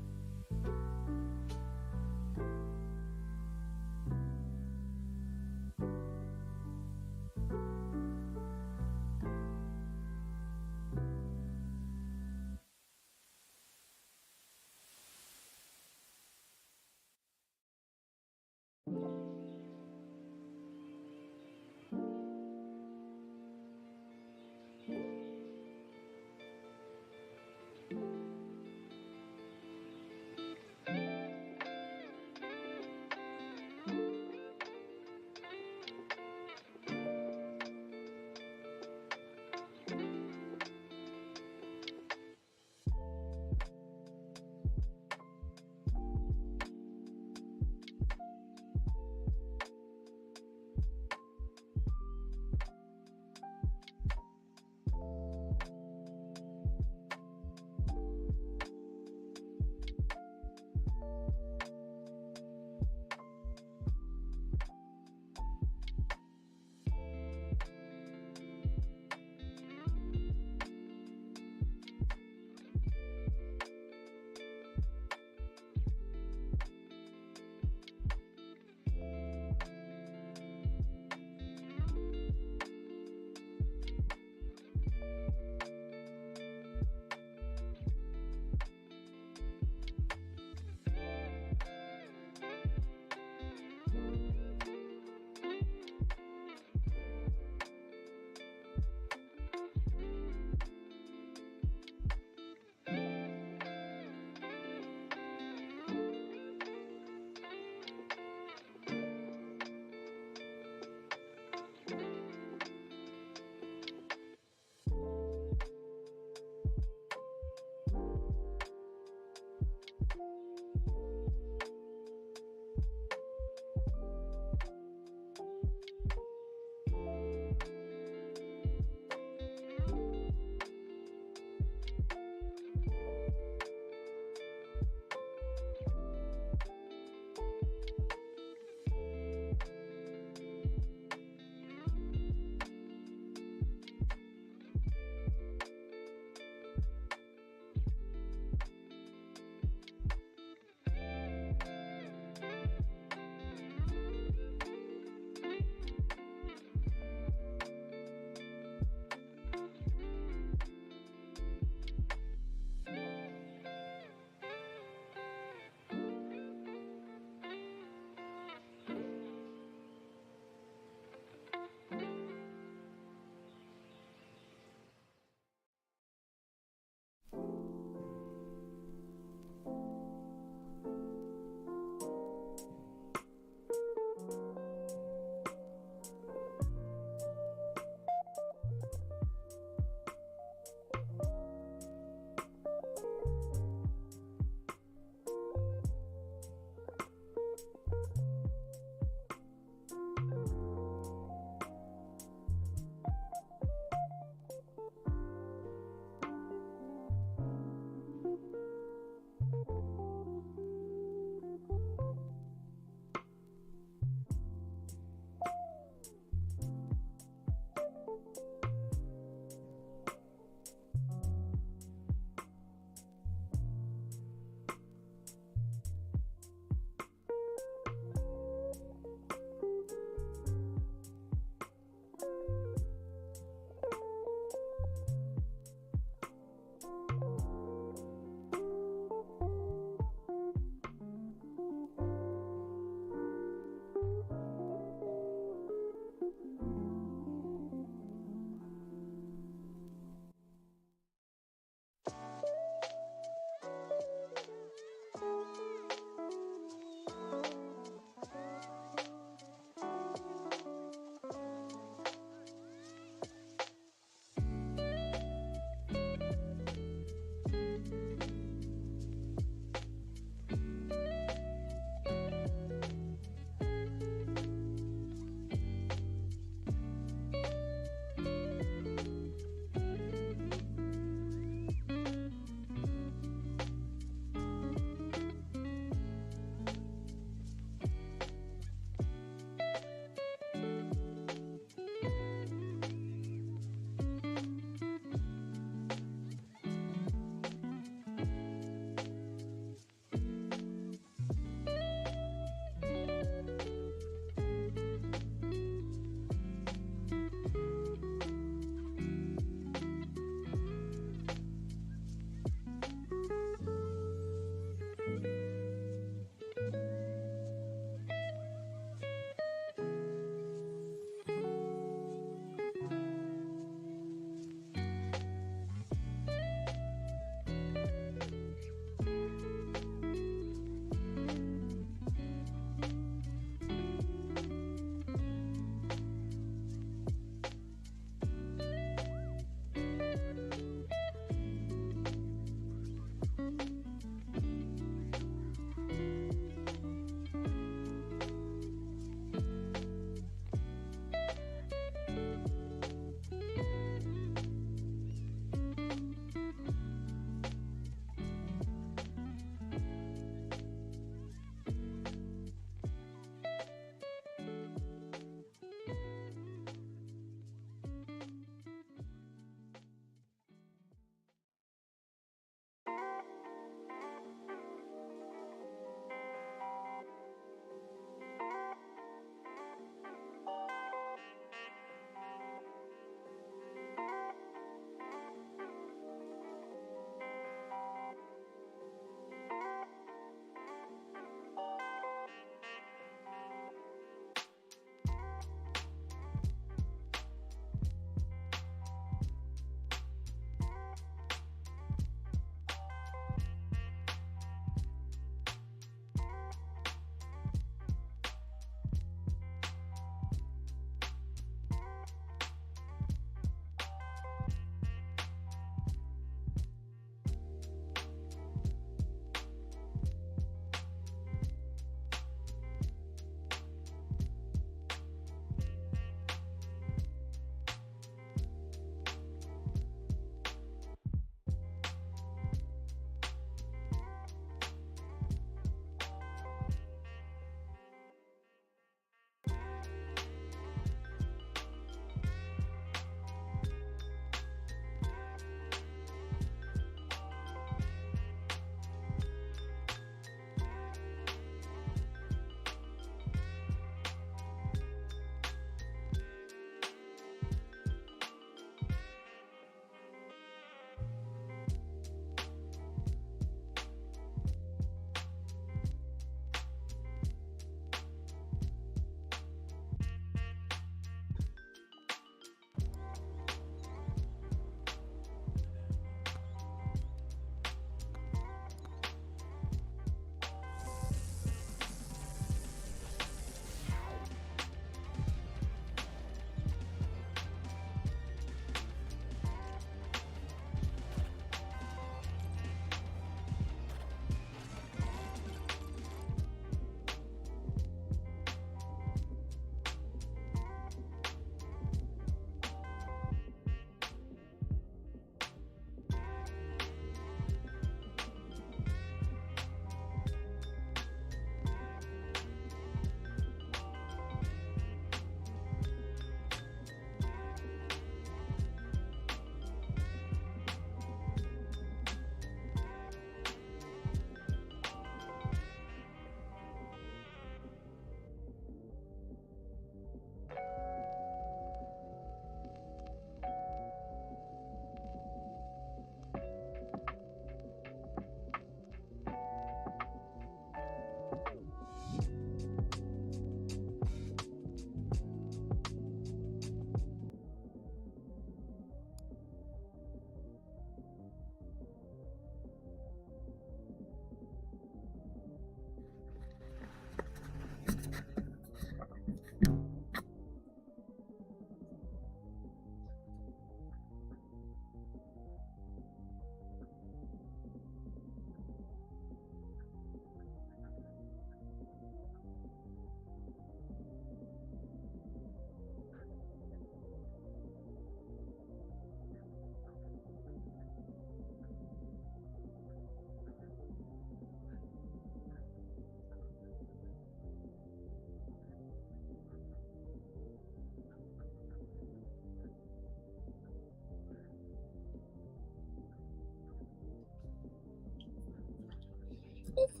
It's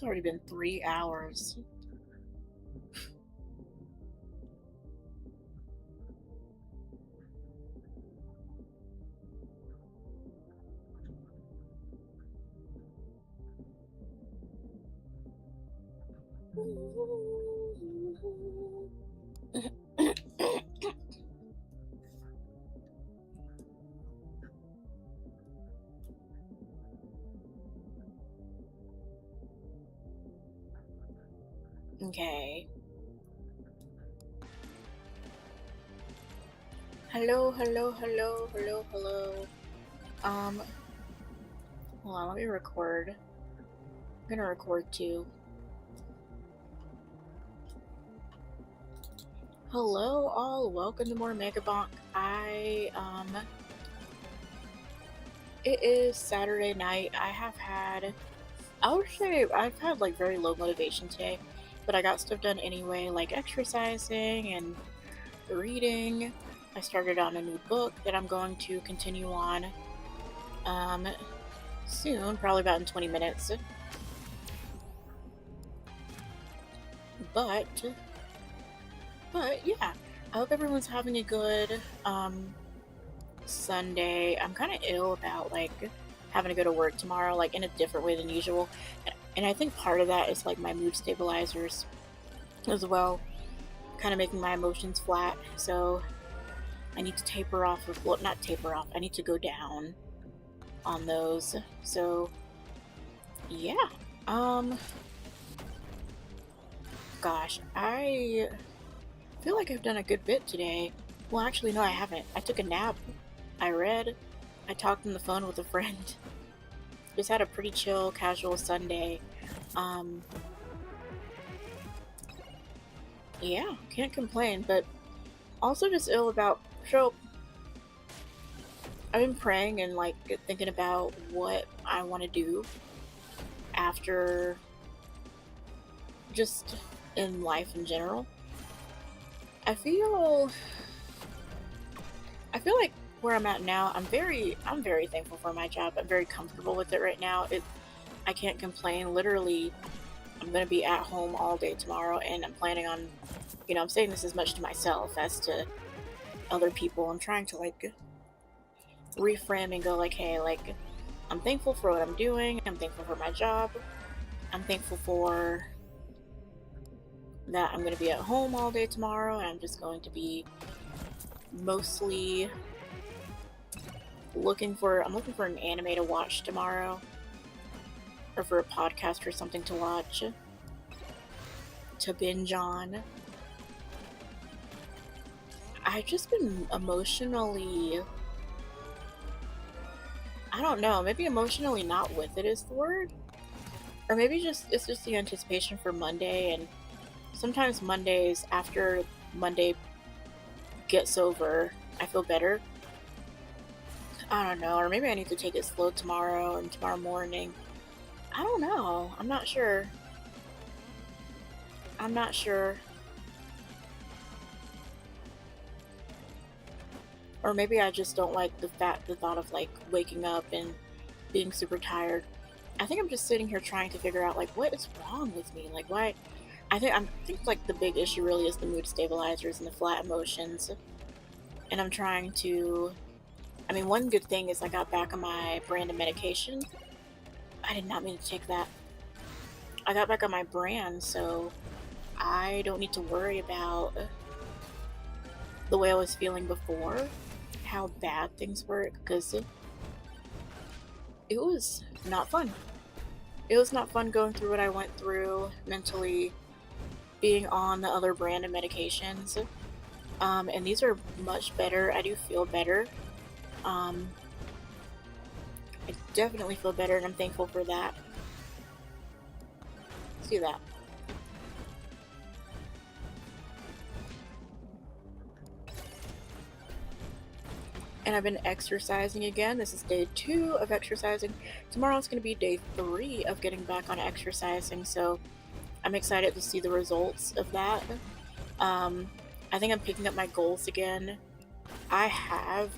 already been 3 hours. Okay. Hello, hello, hello, hello, hello. Hold on, let me record. I'm gonna record too. Hello all, welcome to more Megabonk. It is Saturday night. I would say I've had like very low motivation today, but I got stuff done anyway, like exercising and reading. I started on a new book that I'm going to continue on, soon, probably about in 20 minutes. But yeah, I hope everyone's having a good, Sunday. I'm kind of ill about like having to go to work tomorrow, like in a different way than usual. And I think part of that is like my mood stabilizers as well, kind of making my emotions flat. So I need to taper off, well, not taper off, I need to go down on those. So yeah, gosh, I feel like I've done a good bit today. Well, actually, no, I haven't. I took a nap. I read. I talked on the phone with a friend. Just had a pretty chill, casual Sunday. Yeah, can't complain, but also just ill about. So, I've been praying and like thinking about what I want to do after, just in life in general. I feel like where I'm at now, I'm very thankful for my job. I'm very comfortable with it right now. I can't complain. Literally, I'm gonna be at home all day tomorrow, and I'm planning on, I'm saying this as much to myself as to other people. I'm trying to like reframe and go like, hey, like, I'm thankful for what I'm doing. I'm thankful for my job. I'm thankful for that I'm gonna be at home all day tomorrow, and I'm just going to be mostly looking for an anime to watch tomorrow, or for a podcast or something to watch, to binge on. I've just been emotionally, I don't know, maybe emotionally not with it is the word, or maybe it's just the anticipation for Monday. And sometimes Mondays, after Monday gets over, I feel better. I don't know, or maybe I need to take it slow tomorrow and tomorrow morning. I don't know. I'm not sure. Or maybe I just don't like the thought of like waking up and being super tired. I think I'm just sitting here trying to figure out like what is wrong with me. Like why I think like the big issue really is the mood stabilizers and the flat emotions. And I'm trying to, I mean, one good thing is I got back on my brand of medication. I did not mean to take that. I got back on my brand, so I don't need to worry about the way I was feeling before, how bad things were, because it was not fun. It was not fun going through what I went through mentally, being on the other brand of medications. And these are much better. I do feel better. I definitely feel better, and I'm thankful for that. Let's do that. and I've been exercising again. This is day 2 of exercising. Tomorrow is going to be day 3 of getting back on exercising, so I'm excited to see the results of that. I think I'm picking up my goals again. I have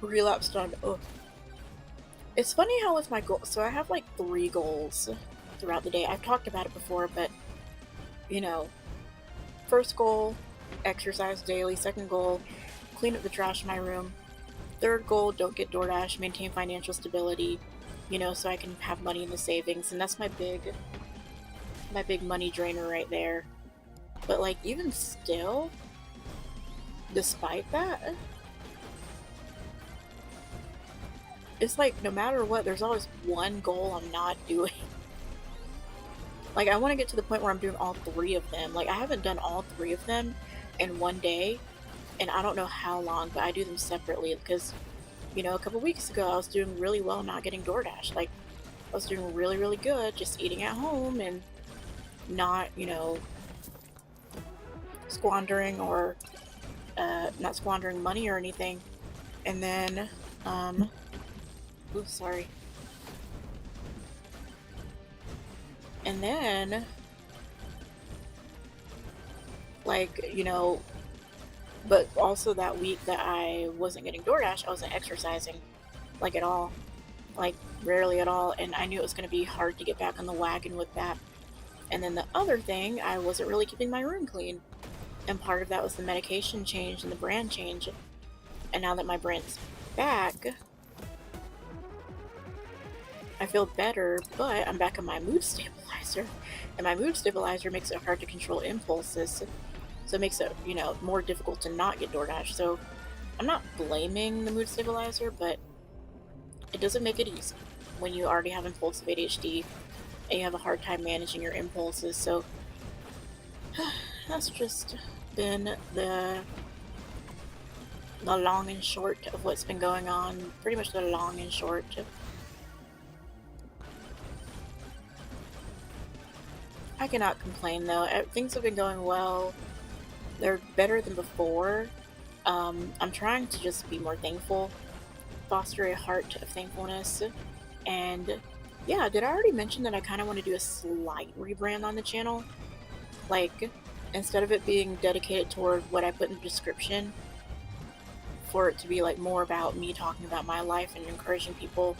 relapsed on... Oh. It's funny how with my goals... So I have like 3 goals throughout the day. I've talked about it before, but, you know, first goal, exercise daily. Second goal, clean up the trash in my room. Third goal, don't get DoorDash, maintain financial stability, you know, so I can have money in the savings. And that's my big money drainer right there. But like, even still, despite that, it's like no matter what, there's always one goal I'm not doing. Like, I want to get to the point where I'm doing all 3 of them. Like, I haven't done all 3 of them in one day, and I don't know how long, but I do them separately because, you know, a couple weeks ago I was doing really well not getting DoorDash. Like, I was doing really, really good just eating at home and not, you know, squandering or not squandering money or anything. And then oops, sorry. And then, like, you know, but also that week that I wasn't getting DoorDash, I wasn't exercising, like, at all. Like, rarely at all, and I knew it was going to be hard to get back on the wagon with that. And then the other thing, I wasn't really keeping my room clean. And part of that was the medication change and the brand change. And now that my brand's back, I feel better, but I'm back on my mood stabilizer. And my mood stabilizer makes it hard to control impulses. So it makes it, you know, more difficult to not get DoorDash. So I'm not blaming the mood stabilizer, but it doesn't make it easy when you already have impulsive ADHD and you have a hard time managing your impulses. So that's just been the long and short of what's been going on. Pretty much the long and short. I cannot complain though. Things have been going well. They're better than before. I'm trying to just be more thankful, foster a heart of thankfulness. And yeah, did I already mention that I kind of want to do a slight rebrand on the channel? Like, instead of it being dedicated toward what I put in the description, for it to be like more about me talking about my life and encouraging people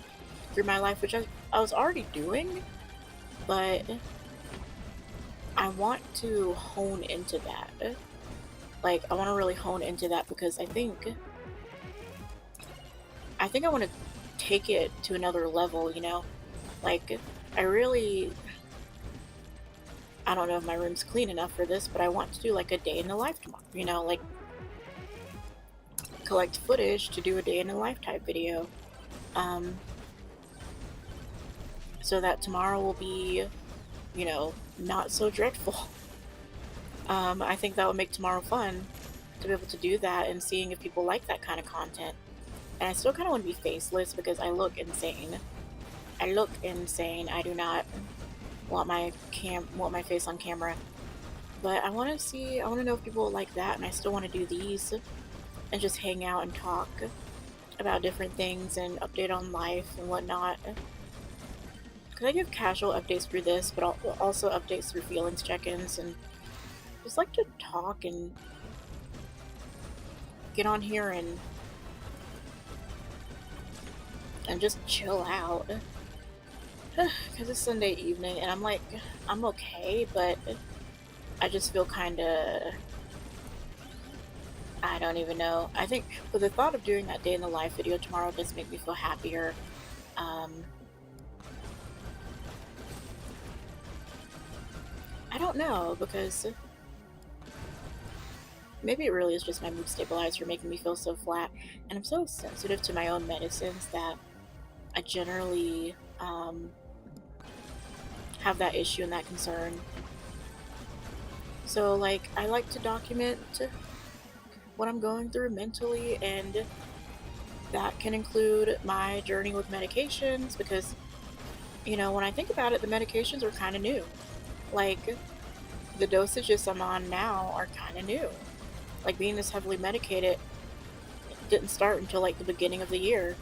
through my life, which I was already doing, but I want to hone into that. Like, I want to really hone into that because I think I want to take it to another level, you know? Like, I don't know if my room's clean enough for this, but I want to do like a day in the life tomorrow, you know? Like, collect footage to do a day in the life type video. So that tomorrow will be, you know, not so dreadful. I think that would make tomorrow fun to be able to do that and seeing if people like that kind of content. And I still kind of want to be faceless because I look insane. I do not want my face on camera. But I want to know if people like that, and I still want to do these and just hang out and talk about different things and update on life and whatnot. Because I give casual updates through this, but also updates through feelings check-ins, and just like to talk and get on here and just chill out. Because it's Sunday evening and I'm like, I'm okay, but I just feel kinda, I don't even know. I think with the thought of doing that day in the life video tomorrow does make me feel happier. I don't know, because maybe it really is just my mood stabilizer making me feel so flat, and I'm so sensitive to my own medicines that I generally have that issue and that concern. So, like, I like to document what I'm going through mentally, and that can include my journey with medications, because, you know, when I think about it, the medications are kind of new. Like, the dosages I'm on now are kind of new. Like, being this heavily medicated, didn't start until like the beginning of the year.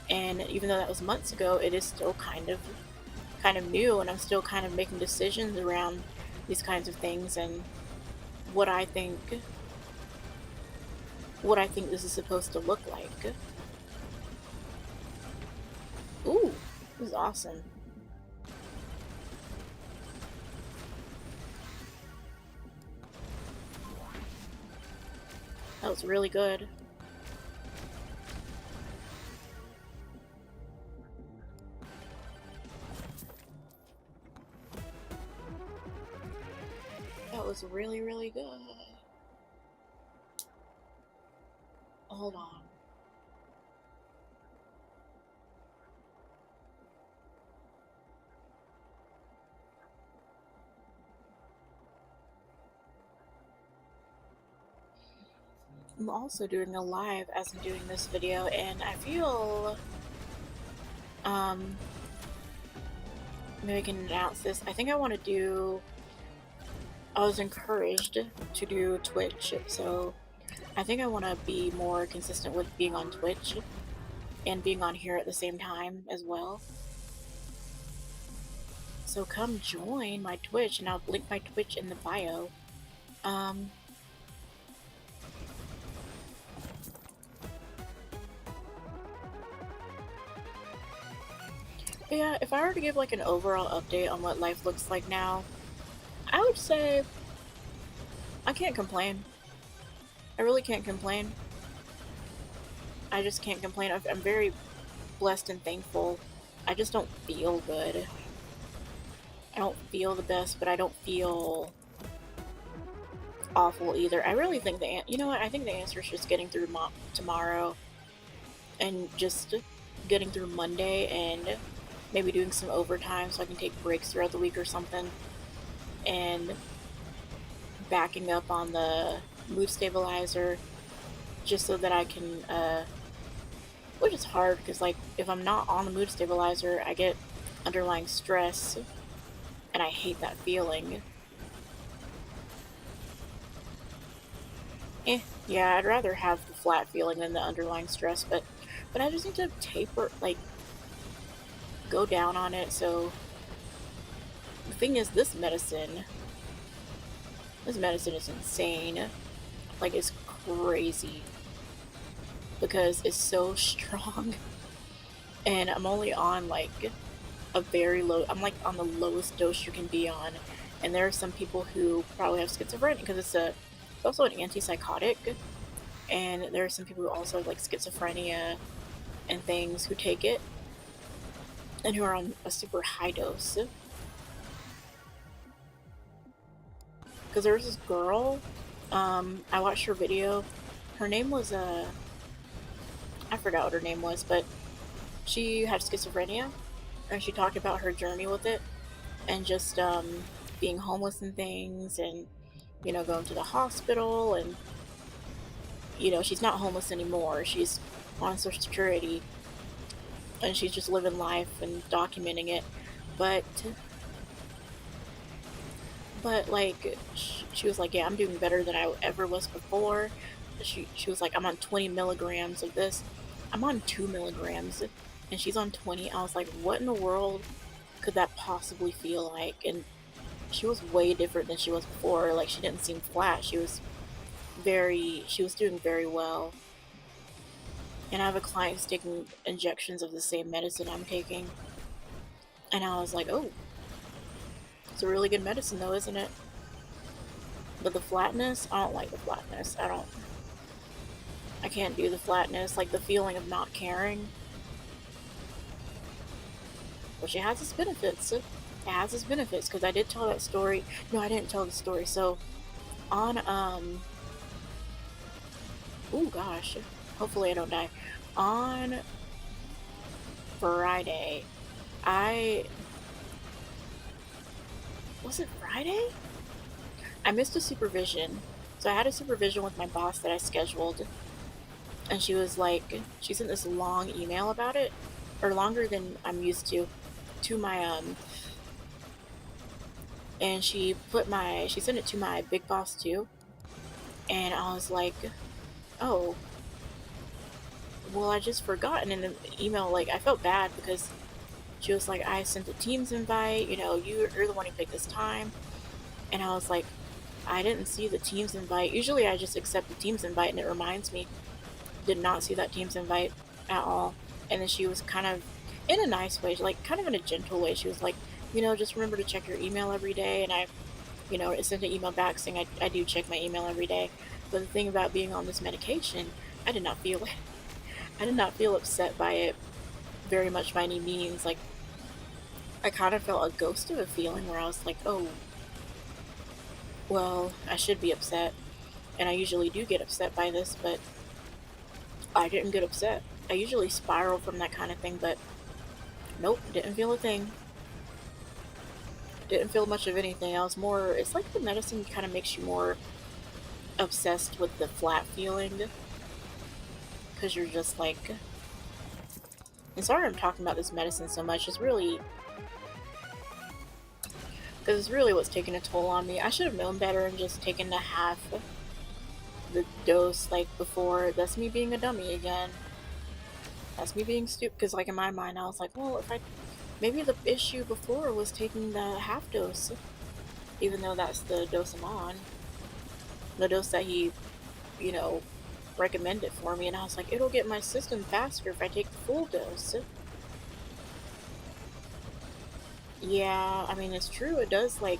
And even though that was months ago, it is still kind of new, and I'm still kind of making decisions around these kinds of things and what I think what I think this is supposed to look like. Ooh, this is awesome. That was really good. That was really, really good. Hold on. I'm also doing a live as I'm doing this video, and I feel, um, maybe I can announce this. I think I want to do, I was encouraged to do Twitch, so I think I want to be more consistent with being on Twitch and being on here at the same time as well. So come join my Twitch, and I'll link my Twitch in the bio. Yeah, if I were to give like an overall update on what life looks like now, I would say I can't complain. I really can't complain. I just can't complain. I'm very blessed and thankful. I just don't feel good. I don't feel the best, but I don't feel awful either. I really think you know what? I think the answer is just getting through tomorrow and just getting through Monday and maybe doing some overtime so I can take breaks throughout the week or something, and backing up on the mood stabilizer just so that I can, which is hard because like if I'm not on the mood stabilizer, I get underlying stress and I hate that feeling. Yeah, I'd rather have the flat feeling than the underlying stress, but I just need to taper, like, go down on it. So the thing is, this medicine is insane. Like, it's crazy because it's so strong, and I'm only on like a very low, I'm like on the lowest dose you can be on, and there are some people who probably have schizophrenia because it's also an antipsychotic, and there are some people who also have like schizophrenia and things who take it and who are on a super high dose. Because there was this girl, I watched her video. Her name was I forgot what her name was, but she had schizophrenia, and she talked about her journey with it, and just being homeless and things, and you know, going to the hospital, and you know, she's not homeless anymore. She's on Social Security, and she's just living life and documenting it. But like she was like, yeah, I'm doing better than I ever was before. She was like, I'm on 20 milligrams of this. I'm on 2 milligrams, and she's on 20. I was like, what in the world could that possibly feel like? And she was way different than she was before. Like, she didn't seem flat. She was doing very well. And I have a client who's taking injections of the same medicine I'm taking. And I was like, oh, it's a really good medicine though, isn't it? But the flatness, I don't like the flatness. I can't do the flatness, like the feeling of not caring. Which it has its benefits. It has its benefits, because I did tell that story. No, I didn't tell the story. So, on, oh gosh, hopefully I don't die. On Friday, was it Friday? I missed a supervision. So I had a supervision with my boss that I scheduled, and she was like, she sent this long email about it, or longer than I'm used to my, and she sent it to my big boss too, and I was like, oh, well, I just forgotten in the email, like, I felt bad because she was like, I sent the Teams invite, you know, you're the one who picked this time. And I was like, I didn't see the Teams invite. Usually I just accept the Teams invite and it reminds me. Did not see that Teams invite at all. And then she was kind of, in a nice way, like, kind of in a gentle way, she was like, you know, just remember to check your email every day. And I, you know, sent an email back saying I do check my email every day. But the thing about being on this medication, I did not feel it. I did not feel upset by it very much by any means. Like, I kind of felt a ghost of a feeling where I was like, oh, well, I should be upset. And I usually do get upset by this, but I didn't get upset. I usually spiral from that kind of thing, but nope, didn't feel a thing. Didn't feel much of anything. I was more, it's like the medicine kind of makes you more obsessed with the flat feeling. Because you're just like, and sorry I'm talking about this medicine so much. It's really, because it's really what's taking a toll on me. I should have known better and just taken the half the dose like before. That's me being a dummy again. That's me being stupid. Because like in my mind, I was like, well, if I, maybe the issue before was taking the half dose, even though that's the dose I'm on, the dose that he, you know, recommended for me. And I was like, it'll get my system faster if I take the full dose. Yeah, I mean, it's true. It does, like,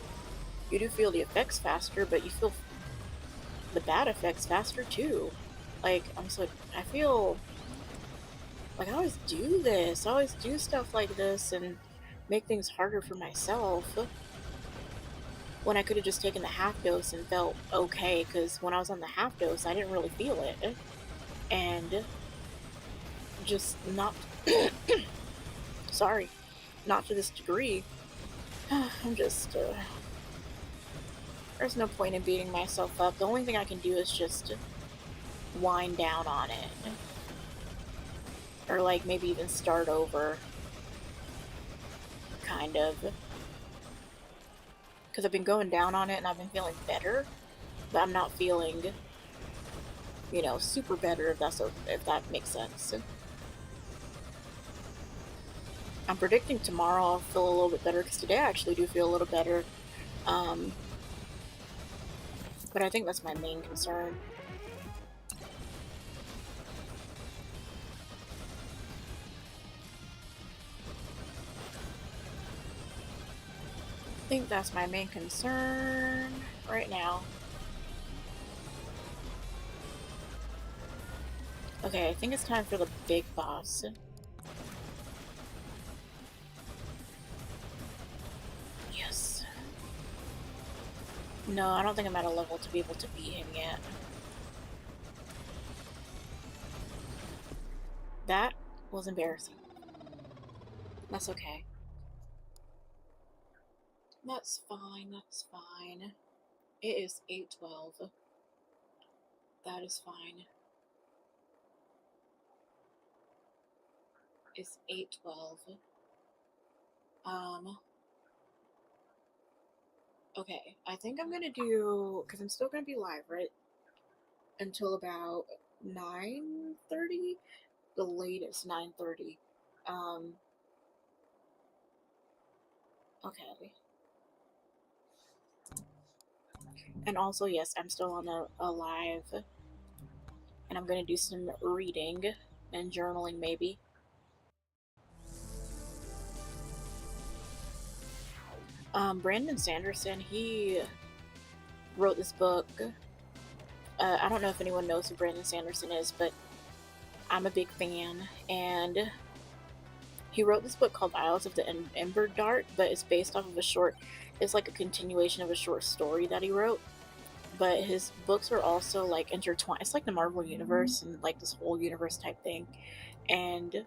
you do feel the effects faster, but you feel the bad effects faster too. Like, I feel like I always do this. I always do stuff like this and make things harder for myself when I could have just taken the half dose and felt okay. Because when I was on the half dose, I didn't really feel it. And just not, sorry, not to this degree. I'm just, there's no point in beating myself up. The only thing I can do is just wind down on it. Or, like, maybe even start over. Kind of. Because I've been going down on it and I've been feeling better. But I'm not feeling, you know, super better, if that makes sense. I'm predicting tomorrow I'll feel a little bit better. Because today I actually do feel a little better. But I think that's my main concern. I think that's my main concern right now. Okay, I think it's time for the big boss. Yes. No, I don't think I'm at a level to be able to beat him yet. That was embarrassing. That's okay. That's fine, that's fine. It is 8:12. That is fine. It's 8:12. Okay, I think I'm gonna do, because I'm still gonna be live, right? Until about 9:30? The latest 9:30. Okay. And also, yes, I'm still on a live, and I'm gonna do some reading and journaling, maybe. Brandon Sanderson, he wrote this book. I don't know if anyone knows who Brandon Sanderson is, but I'm a big fan, and he wrote this book called Isles of the Ember Dart, but it's based off of it's like a continuation of a short story that he wrote. But his books are also like intertwined. It's like the Marvel universe and like this whole universe type thing. And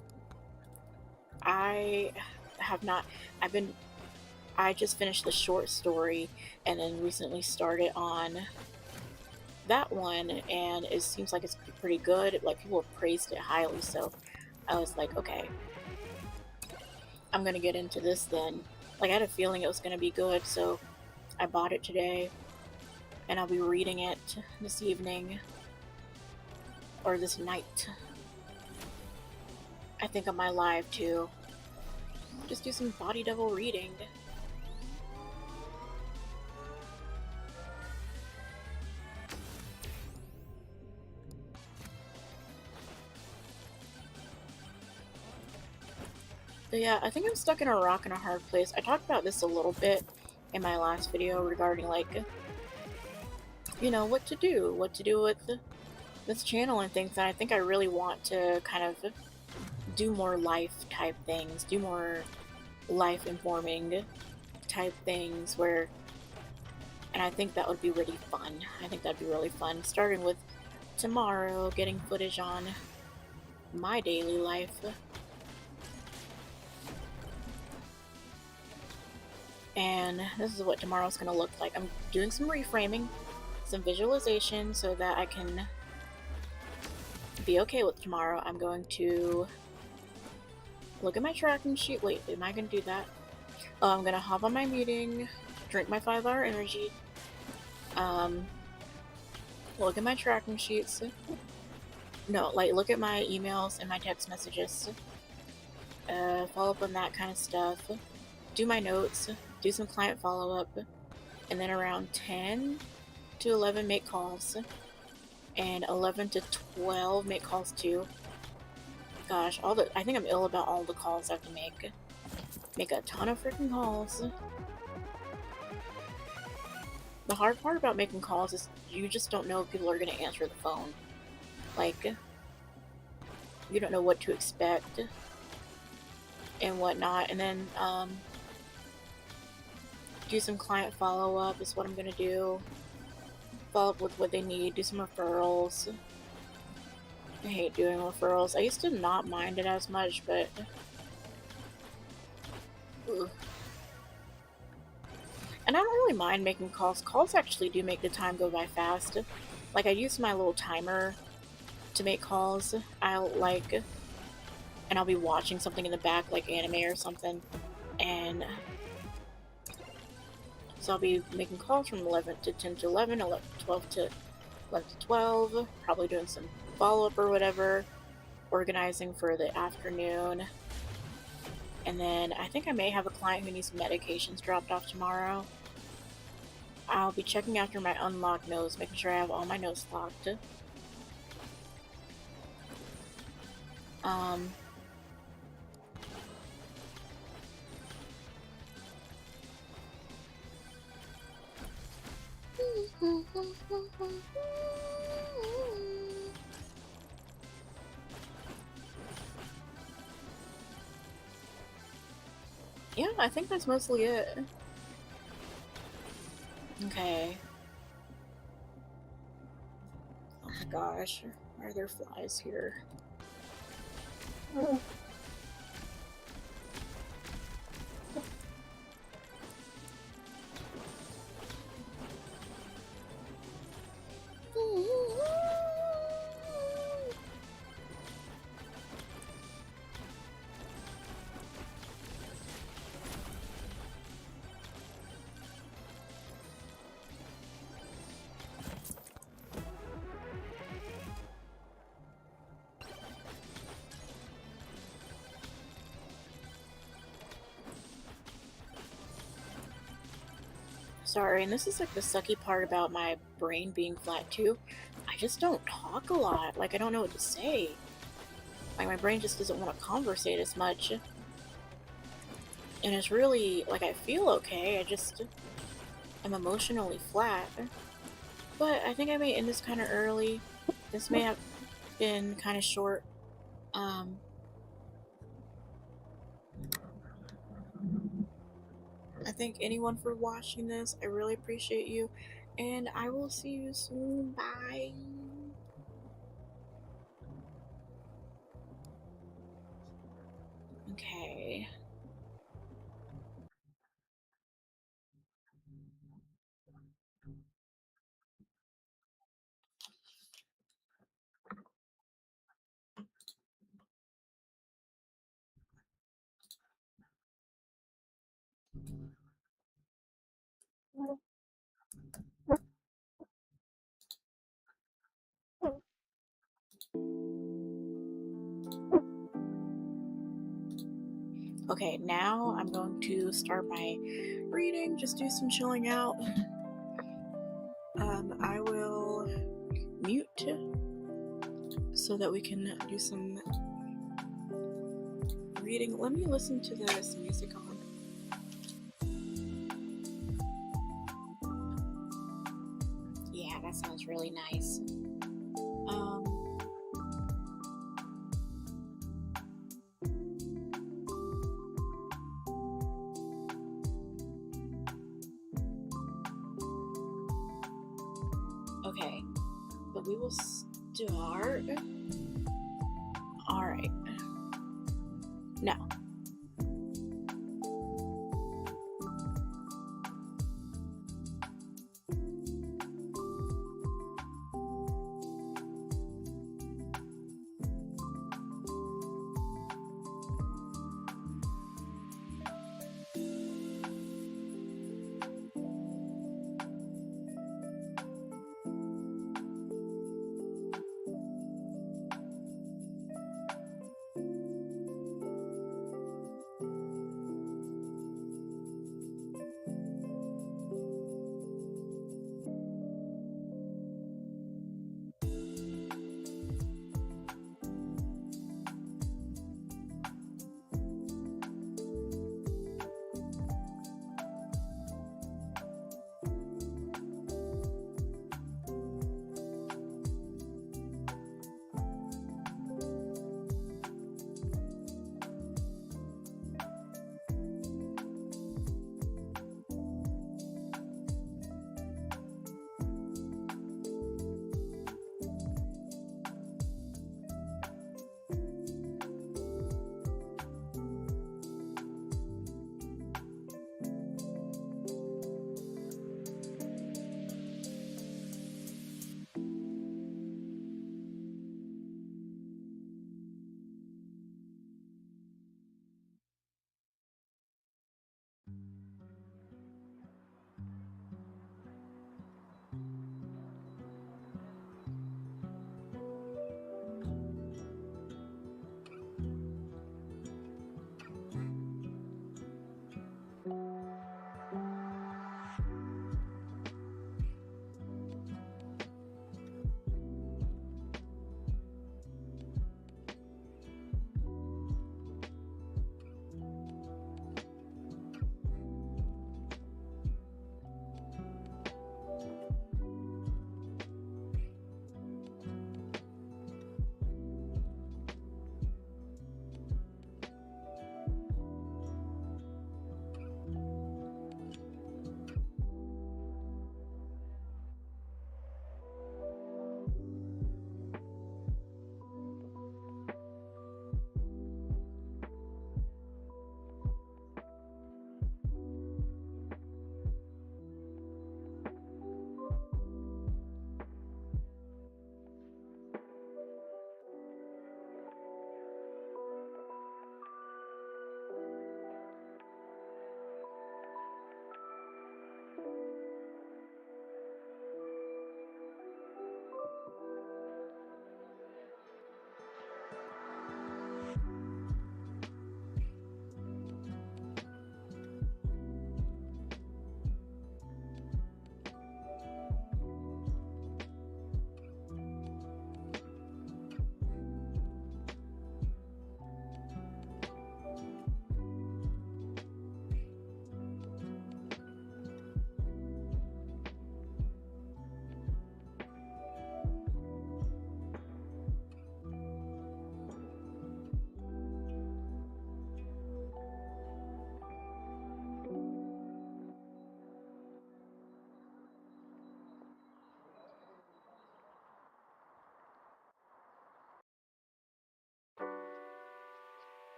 I have not, I just finished the short story and then recently started on that one, and it seems like it's pretty good. Like, people have praised it highly, so I was like, okay, I'm gonna get into this then. Like, I had a feeling it was gonna be good, so I bought it today, and I'll be reading it this evening, or this night. I think, on my live too. Just do some Body Devil reading. But yeah, I think I'm stuck in a rock and a hard place. I talked about this a little bit in my last video regarding, like, you know, what to do with this channel and things, and I think I really want to kind of do more life type things, do more life informing type things where, and I think that would be really fun. I think that'd be really fun, starting with tomorrow, getting footage on my daily life. And this is what tomorrow's gonna look like. I'm doing some reframing, some visualization so that I can be okay with tomorrow. I'm going to look at my tracking sheet. Wait, am I gonna do that? Oh, I'm gonna hop on my meeting, drink my 5-hour energy, look at my tracking sheets. No, like, look at my emails and my text messages. Follow up on that kind of stuff. Do my notes, do some client follow-up, and then around 10 to 11 make calls, and 11 to 12 make calls too. Gosh, I think I'm ill about all the calls I have to make. Make a ton of freaking calls. The hard part about making calls is you just don't know if people are going to answer the phone. Like, you don't know what to expect and whatnot. And then, do some client follow-up is what I'm going to do. Follow up with what they need, do some referrals. I hate doing referrals. I used to not mind it as much, but... Ugh. And I don't really mind making calls. Calls actually do make the time go by fast. Like, I use my little timer to make calls. And I'll be watching something in the back, like anime or something. And so I'll be making calls from 11 to 10 to 11, 12 to 11 to 12, probably doing some follow-up or whatever, organizing for the afternoon. And then I think I may have a client who needs medications dropped off tomorrow. I'll be checking after my unlocked notes, making sure I have all my notes locked. Yeah, I think that's mostly it. Okay. Oh my gosh, why are there flies here? Sorry, and this is like the sucky part about my brain being flat too. I just don't talk a lot. Like, I don't know what to say. Like, my brain just doesn't want to conversate as much. And it's really, like, I feel okay, I just am emotionally flat. But I think I may end this kind of early. This may have been kind of short. I thank anyone for watching this. I really appreciate you. And I will see you soon. Bye. Okay. Okay, now I'm going to start my reading, just do some chilling out. I will mute so that we can do some reading. Let me listen to this music on. Yeah, that sounds really nice. Okay, but we will start. Alright. Now.